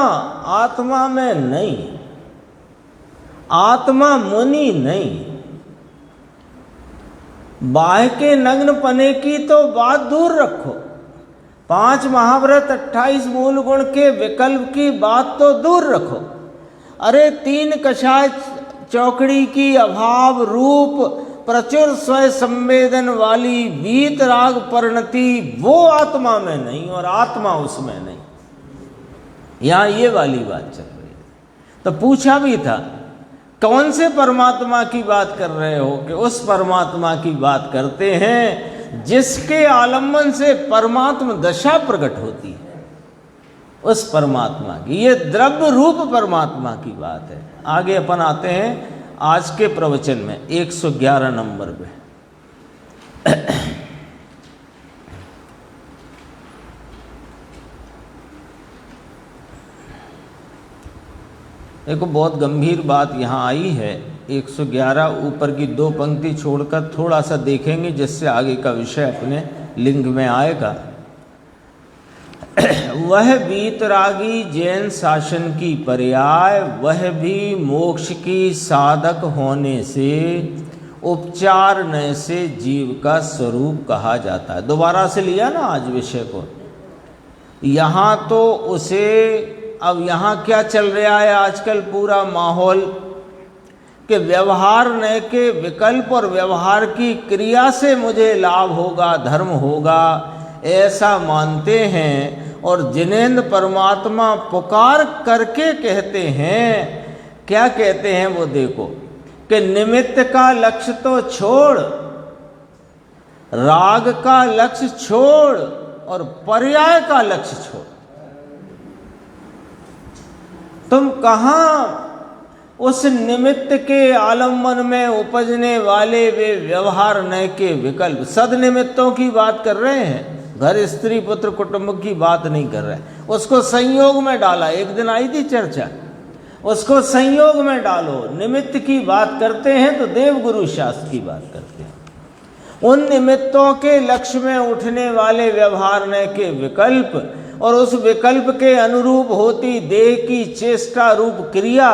आत्मा में नहीं, आत्मा मुनि नहीं। बाह्य के नग्नपने की तो बात दूर रखो, 5 महाव्रत 28 मूल गुण के विकल्प की बात तो दूर रखो। अरे 3 कषाय चौकड़ी की अभाव रूप प्रचुर स्वयं संवेदन वाली वीतराग परिणति वो आत्मा में नहीं और आत्मा उसमें नहीं। यहां ये वाली बात चल रही है। तो पूछा भी था कौन से परमात्मा की बात कर रहे हो? कि उस परमात्मा की बात करते हैं जिसके आलम्बन से परमात्मा दशा प्रकट होती है, उस परमात्मा की। ये द्रव्य रूप परमात्मा की बात है। आगे अपन आते हैं आज के प्रवचन में 111 नंबर पे। देखो बहुत गंभीर बात यहाँ आई है। 111 ऊपर की 2 पंक्ति छोड़कर थोड़ा सा देखेंगे, जिससे आगे का विषय अपने लिंग में आएगा। वह वीतरागी जैन शासन की पर्याय, वह भी मोक्ष की साधक होने से उपचार न से जीव का स्वरूप कहा जाता है। दोबारा से लिया ना आज विषय को। यहाँ तो उसे, अब यहाँ क्या चल रहा है आजकल पूरा माहौल कि व्यवहार न के विकल्प और व्यवहार की क्रिया से मुझे लाभ होगा, धर्म होगा, ऐसा मानते हैं। और जिनेंद्र परमात्मा पुकार करके कहते हैं, क्या कहते हैं वो देखो, कि निमित्त का लक्ष्य तो छोड़, राग का लक्ष्य छोड़ और पर्याय का लक्ष्य छोड़। तुम कहाँ उस निमित्त के आलम्बन में उपजने वाले वे व्यवहार न के विकल्प सद निमित्तों की बात कर रहे हैं। घर स्त्री पुत्र कुटुंब की बात नहीं कर रहे, उसको संयोग में डाला। एक दिन आई थी चर्चा, उसको संयोग में डालो। निमित्त की बात करते हैं तो देवगुरु शास्त्र की बात करते हैं। उन निमित्तों के लक्ष्य में उठने वाले व्यवहारने के विकल्प और उस विकल्प के अनुरूप होती देह की चेष्टा रूप क्रिया,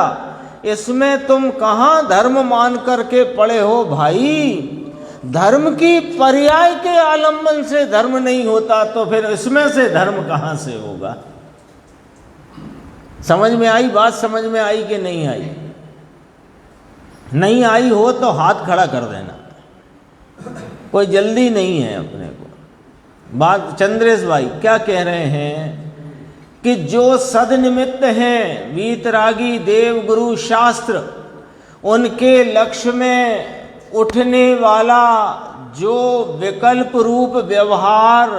इसमें तुम कहाँ धर्म मान करके पड़े हो भाई? धर्म की पर्याय के आलम्बन से धर्म नहीं होता तो फिर इसमें से धर्म कहाँ से होगा? समझ में आई बात? समझ में आई कि नहीं आई? नहीं आई हो तो हाथ खड़ा कर देना, कोई जल्दी नहीं है अपने को। बात चंद्रेश भाई क्या कह रहे हैं कि जो सदनिमित्त हैं वीतरागी देव गुरु शास्त्र, उनके लक्ष्य में उठने वाला जो विकल्प रूप व्यवहार,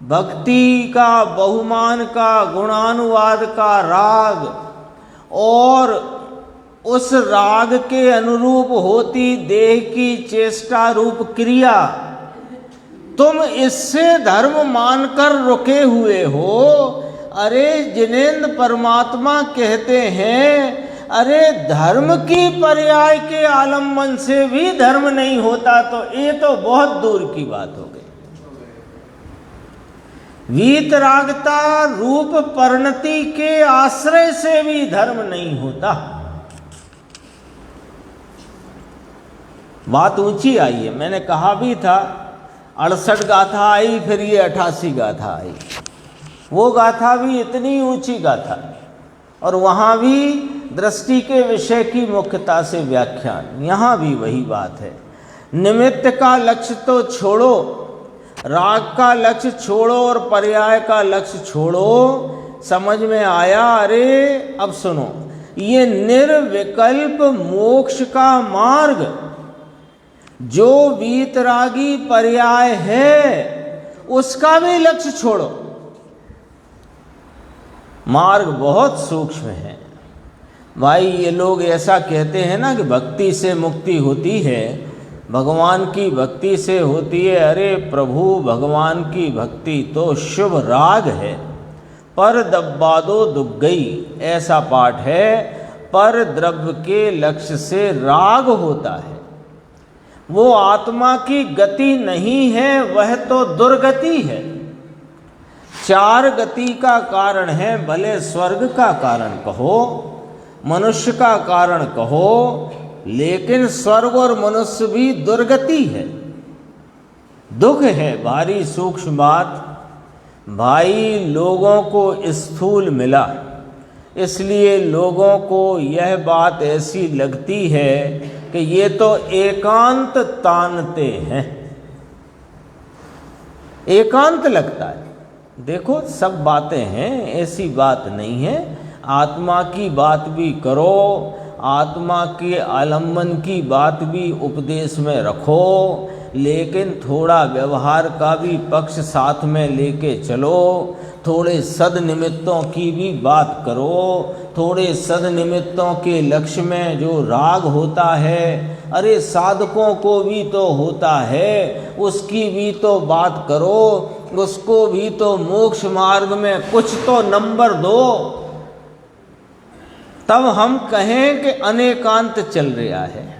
भक्ति का, बहुमान का, गुणानुवाद का राग और उस राग के अनुरूप होती देह की चेष्टा रूप क्रिया, तुम इससे धर्म मानकर रुके हुए हो। अरे जिनेंद्र परमात्मा कहते हैं, अरे धर्म की पर्याय के आलम्बन से भी धर्म नहीं होता, तो ये तो बहुत दूर की बात हो गई। वीतरागता रूप परिणति के आश्रय से भी धर्म नहीं होता। बात ऊंची आई है। मैंने कहा भी था 68 गाथा आई, फिर ये 88 गाथा आई। वो गाथा भी इतनी ऊंची गाथा, और वहाँ भी दृष्टि के विषय की मुख्यता से व्याख्यान। यहाँ भी वही बात है। निमित्त का लक्ष्य तो छोड़ो, राग का लक्ष्य छोड़ो और पर्याय का लक्ष्य छोड़ो। समझ में आया? अरे अब सुनो, ये निर्विकल्प मोक्ष का मार्ग जो वीतरागी पर्याय है, उसका भी लक्ष्य छोड़ो। मार्ग बहुत सूक्ष्म है भाई। ये लोग ऐसा कहते हैं ना कि भक्ति से मुक्ति होती है, भगवान की भक्ति से होती है। अरे प्रभु, भगवान की भक्ति तो शुभ राग है। पर दब्बादो दुख गई, ऐसा पाठ है। पर द्रव्य के लक्ष्य से राग होता है, वो आत्मा की गति नहीं है, वह तो दुर्गति है। 4 गति का कारण है, भले स्वर्ग का कारण कहो, मनुष्य का कारण कहो, लेकिन स्वर्ग और मनुष्य भी दुर्गति है, दुख है। भारी सूक्ष्म बात भाई। लोगों को स्थूल मिला, इसलिए लोगों को यह बात ऐसी लगती है कि ये तो एकांत तानते हैं, एकांत लगता है। देखो सब बातें हैं, ऐसी बात नहीं है। आत्मा की बात भी करो, आत्मा के आलम्बन की बात भी उपदेश में रखो, लेकिन थोड़ा व्यवहार का भी पक्ष साथ में लेके चलो। थोड़े सदनिमित्तों की भी बात करो, थोड़े सदनिमित्तों के लक्ष्य में जो राग होता है, अरे साधकों को भी तो होता है, उसकी भी तो बात करो, उसको भी तो मोक्ष मार्ग में कुछ तो नंबर दो, तब हम कहें कि अनेकांत चल रहा है।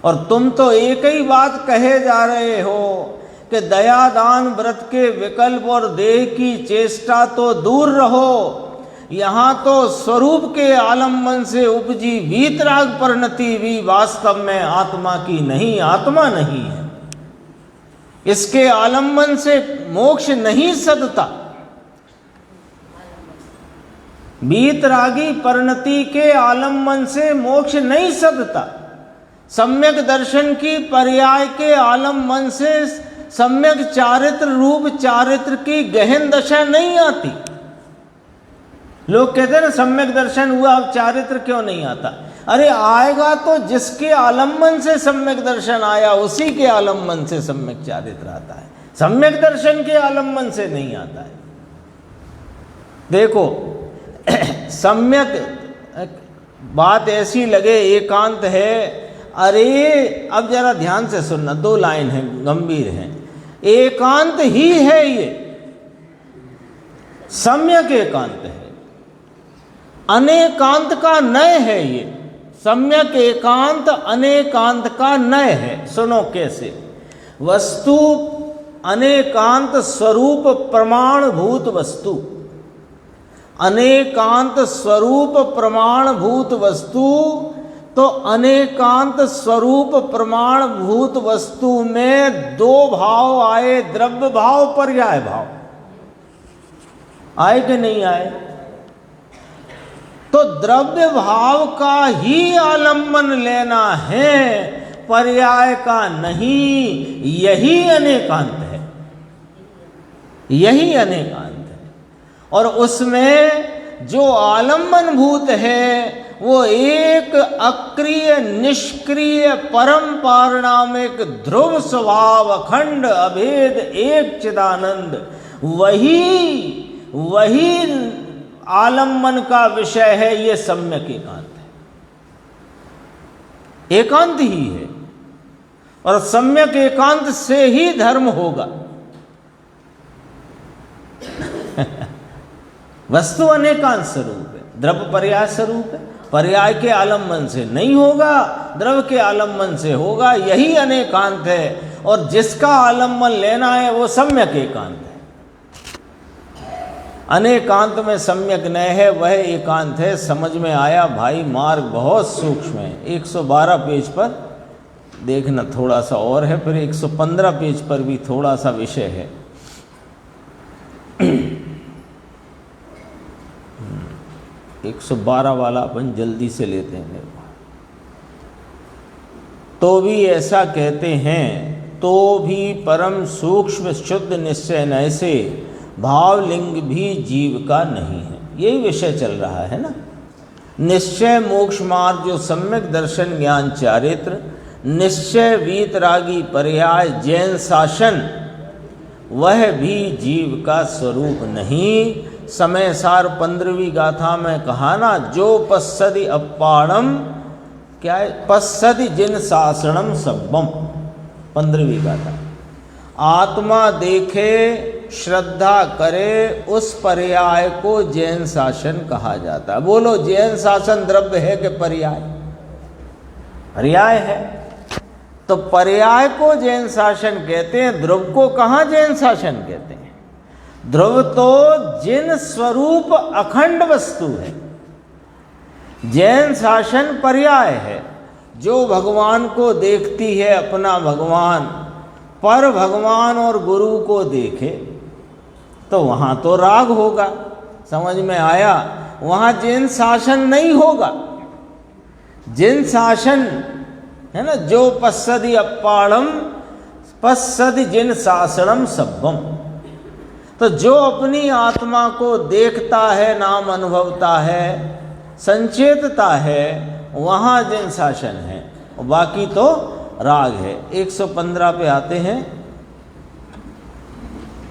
और तुम तो एक ही बात कहे जा रहे हो कि दया दान व्रत के विकल्प और देह की चेष्टा तो दूर रहो। यहाँ तो स्वरूप के आलम्बन से उपजी वीतराग परिणति भी वास्तव में आत्मा की नहीं, आत्मा नहीं है। इसके आलम्बन से मोक्ष नहीं सदता। वीतरागी परिणति के आलम्बन से मोक्ष नहीं सदता। सम्यक दर्शन की पर्याय के आलम्बन से सम्यक चारित्र रूप चारित्र की गहन दशा नहीं आती। लोग कहते हैं ना सम्यक दर्शन हुआ, अब चारित्र क्यों नहीं आता? अरे आएगा तो जिसके आलम्बन से सम्यक दर्शन आया, उसी के आलम्बन से सम्यक चारित्र आता है, सम्यक दर्शन के आलम्बन से नहीं आता है। देखो सम्यक बात ऐसी लगे एकांत है, अरे अब जरा ध्यान से सुनना, 2 लाइन है, गंभीर हैं। एकांत ही है ये, सम्यक एकांत है। अनेकांत का नय है ये, सम्यक एकांत अनेकांत का नय है। सुनो कैसे। वस्तु अनेकांत स्वरूप प्रमाणभूत वस्तु, अनेकांत स्वरूप प्रमाणभूत वस्तु, तो अनेकांत स्वरूप प्रमाणभूत वस्तु में दो भाव आए, द्रव्य भाव पर्याय भाव आए कि नहीं आए? तो द्रव्य भाव का ही आलम्बन लेना है, पर्याय का नहीं। यही अनेकांत है, यही अनेकांत है। और उसमें जो आलम्बन भूत है वो एक अक्रिय निष्क्रिय परम पारणामिक ध्रुव स्वभाव अखंड अभेद एक चिदानंद, वही आलम्बन का विषय है। ये सम्यक एकांत है, एकांत ही है। और सम्यक एकांत से ही धर्म होगा। वस्तु अनेकांत स्वरूप है, द्रव्य पर्याय स्वरूप है। पर्याय के आलम्बन से नहीं होगा, द्रव्य के आलम्बन से होगा। यही अनेकांत है। और जिसका आलम्बन लेना है वो सम्यक एकांत है। अनेकांत में सम्यक न है, वह एकांत है। समझ में आया भाई? मार्ग बहुत सूक्ष्म है। 112 पेज पर देखना, थोड़ा सा और है, फिर 115 पेज पर भी थोड़ा सा विषय है। 112 वाला अपन जल्दी से लेते हैं। तो भी ऐसा कहते हैं, तो भी परम सूक्ष्म शुद्ध निश्चय न से भावलिंग भी जीव का नहीं है। यही विषय चल रहा है ना। निश्चय मोक्ष मार्ग जो सम्यक दर्शन ज्ञान चारित्र, निश्चय वीतरागी पर्याय जैन शासन, वह भी जीव का स्वरूप नहीं। समय सार 15वीं गाथा में कहा ना, जो पश्यति अपाणम, क्या है? पश्यति जिन शासनम सब्बम, 15वीं गाथा। आत्मा देखे श्रद्धा करे, उस पर्याय को जैन शासन कहा जाता है। बोलो, जैन शासन द्रव्य है कि पर्याय? पर्याय है। तो पर्याय को जैन शासन कहते हैं, ध्रुव को कहाँ जैन शासन कहते हैं? ध्रुव तो जिन स्वरूप अखंड वस्तु है, जैन शासन पर्याय है। जो भगवान को देखती है अपना भगवान, पर भगवान और गुरु को देखे तो वहाँ तो राग होगा। समझ में आया? वहाँ जिन शासन नहीं होगा। जिन शासन है ना, जो पश्यति अपाणम पश्यति जिन शासनम सब्बम। तो जो अपनी आत्मा को देखता है, नाम अनुभवता है, संचेतता है, वहाँ जिन शासन है। और बाकी तो राग है। 115 पे आते हैं।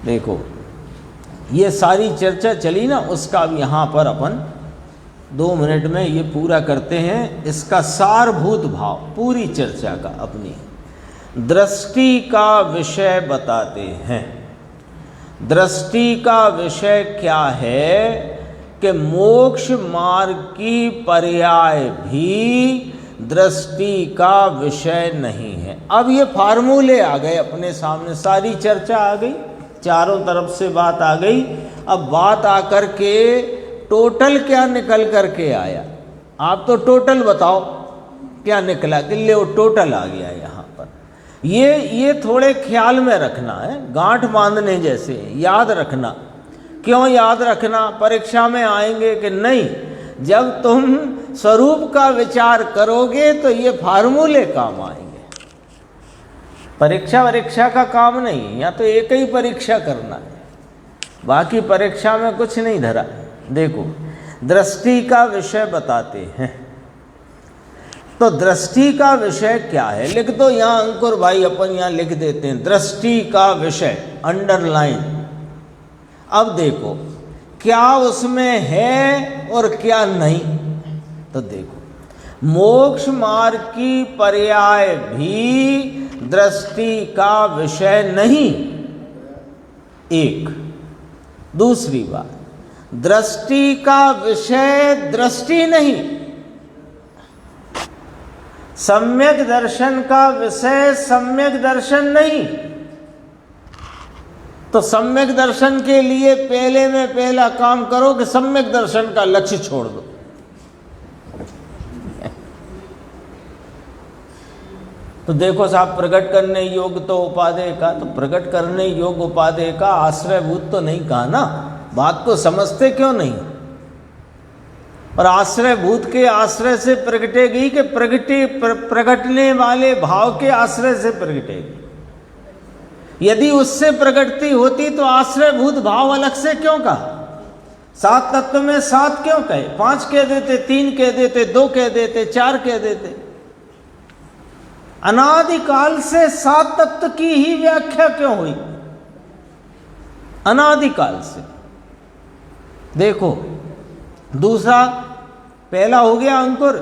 देखो, ये सारी चर्चा चली ना, उसका अब यहाँ पर अपन 2 मिनट में ये पूरा करते हैं। इसका सारभूत भाव पूरी चर्चा का अपनी दृष्टि का विषय बताते हैं। दृष्टि का विषय क्या है कि मोक्ष मार्ग की पर्याय भी दृष्टि का विषय नहीं है। अब ये फार्मूले आ गए अपने सामने, सारी चर्चा आ गई, चारों तरफ से बात आ गई। अब बात आकर के टोटल क्या निकल करके आया? आप तो टोटल बताओ क्या निकला? कि ले टोटल आ गया यहाँ पर। ये थोड़े ख्याल में रखना है, गांठ बांधने जैसे याद रखना। क्यों याद रखना? परीक्षा में आएंगे कि नहीं। जब तुम स्वरूप का विचार करोगे तो ये फार्मूले काम आएंगे। परीक्षा का काम नहीं, या तो एक ही परीक्षा करना है, बाकी परीक्षा में कुछ नहीं धरा। देखो, दृष्टि का विषय बताते हैं। तो दृष्टि का विषय क्या है? लिख दो यहाँ अंकुर भाई, अपन यहाँ लिख देते हैं दृष्टि का विषय, अंडरलाइन। अब देखो क्या उसमें है और क्या नहीं। तो देखो, मोक्ष मार्ग की पर्याय भी दृष्टि का विषय नहीं। एक दूसरी बात, दृष्टि का विषय दृष्टि नहीं, सम्यक दर्शन का विषय सम्यक दर्शन नहीं। तो सम्यक दर्शन के लिए पहले में पहला काम करो कि सम्यक दर्शन का लक्ष्य छोड़ दो। तो देखो साहब, प्रकट करने योग्य तो उपादेय का, तो प्रकट करने योग्य उपादेय का आश्रयभूत तो नहीं कहा ना। बात को समझते क्यों नहीं? और आश्रयभूत के आश्रय से प्रगटेगी कि प्रगटने वाले भाव के आश्रय से प्रगटेगी? यदि उससे प्रगटती होती तो आश्रयभूत भाव अलग से क्यों कहा? 7 तत्व में 7 क्यों कहे? 5 कह देते, 3 कह देते, 2 कह देते, 4 कह देते। अनादिकाल से 7 तत्व की ही व्याख्या क्यों हुई? अनादिकाल से। देखो, दूसरा, पहला हो गया अंकुर,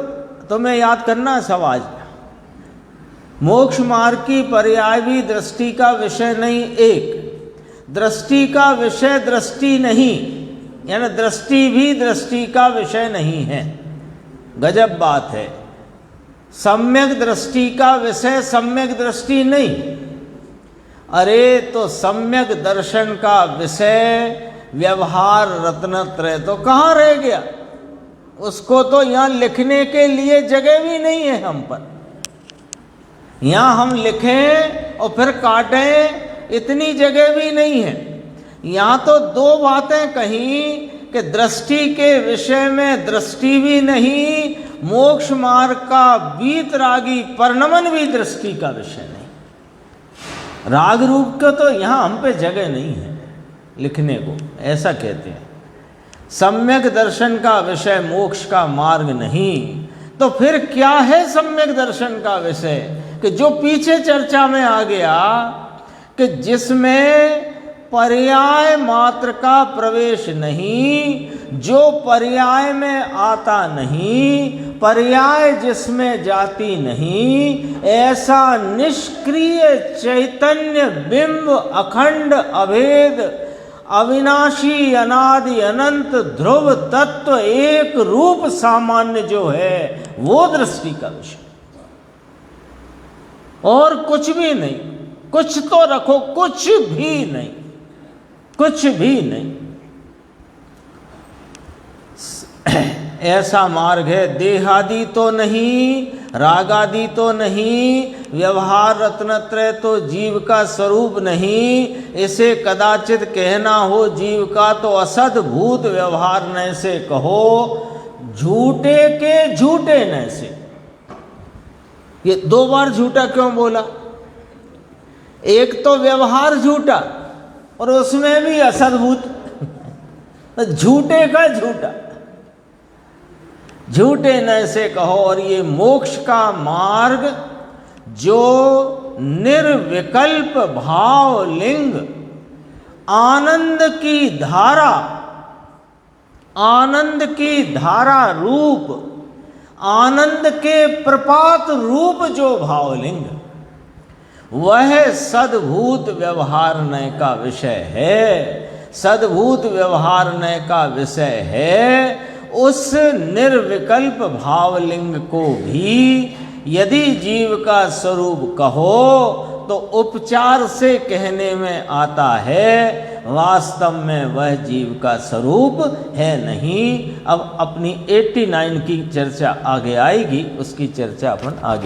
तुम्हें याद करना सब आज। मोक्ष मार्ग की पर्याय भी दृष्टि का विषय नहीं। एक, दृष्टि का विषय दृष्टि नहीं, यानी दृष्टि भी दृष्टि का विषय नहीं है। गजब बात है। सम्यक दृष्टि का विषय सम्यक दृष्टि नहीं। अरे तो सम्यक दर्शन का विषय व्यवहार रत्नत्रय तो कहाँ रह गया? उसको तो यहाँ लिखने के लिए जगह भी नहीं है हम पर। यहाँ हम लिखें और फिर काटें, इतनी जगह भी नहीं है। यहाँ तो 2 बातें कहीं कि दृष्टि के विषय में दृष्टि भी नहीं, मोक्ष मार्ग का वीतरागी परिणमन भी दृष्टि का विषय नहीं। राग रूप का तो यहाँ हम पे जगह नहीं है लिखने को, ऐसा कहते हैं। सम्यक दर्शन का विषय मोक्ष का मार्ग नहीं, तो फिर क्या है सम्यक दर्शन का विषय? कि जो पीछे चर्चा में आ गया कि जिसमें पर्याय मात्र का प्रवेश नहीं, जो पर्याय में आता नहीं, पर्याय जिसमें जाती नहीं, ऐसा निष्क्रिय चैतन्य बिंब अखंड अभेद अविनाशी अनादि अनंत ध्रुव तत्व एक रूप सामान्य जो है, वो दृष्टि का विषय, और कुछ भी नहीं। कुछ तो रखो, कुछ भी नहीं, कुछ भी नहीं। ऐसा मार्ग है। देहादि तो नहीं, रागादि तो नहीं, व्यवहार रत्नत्रय तो जीव का स्वरूप नहीं। इसे कदाचित कहना हो जीव का तो असद भूत व्यवहार न से कहो, झूठे के झूठे न से। ये 2 बार झूठा क्यों बोला? एक तो व्यवहार झूठा और उसमें भी असद्भूत, झूठे का झूठा, झूठे न से कहो। और ये मोक्ष का मार्ग जो निर्विकल्प भाव लिंग आनंद की धारा, आनंद की धारा रूप, आनंद के प्रपात रूप जो भावलिंग, वह सद्भूत व्यवहारनय का विषय है। सद्भूत व्यवहारनय का विषय है। उस निर्विकल्प भावलिंग को भी यदि जीव का स्वरूप कहो तो उपचार से कहने में आता है, वास्तव में वह जीव का स्वरूप है नहीं। अब अपनी 89 की चर्चा आगे आएगी, उसकी चर्चा अपन आगे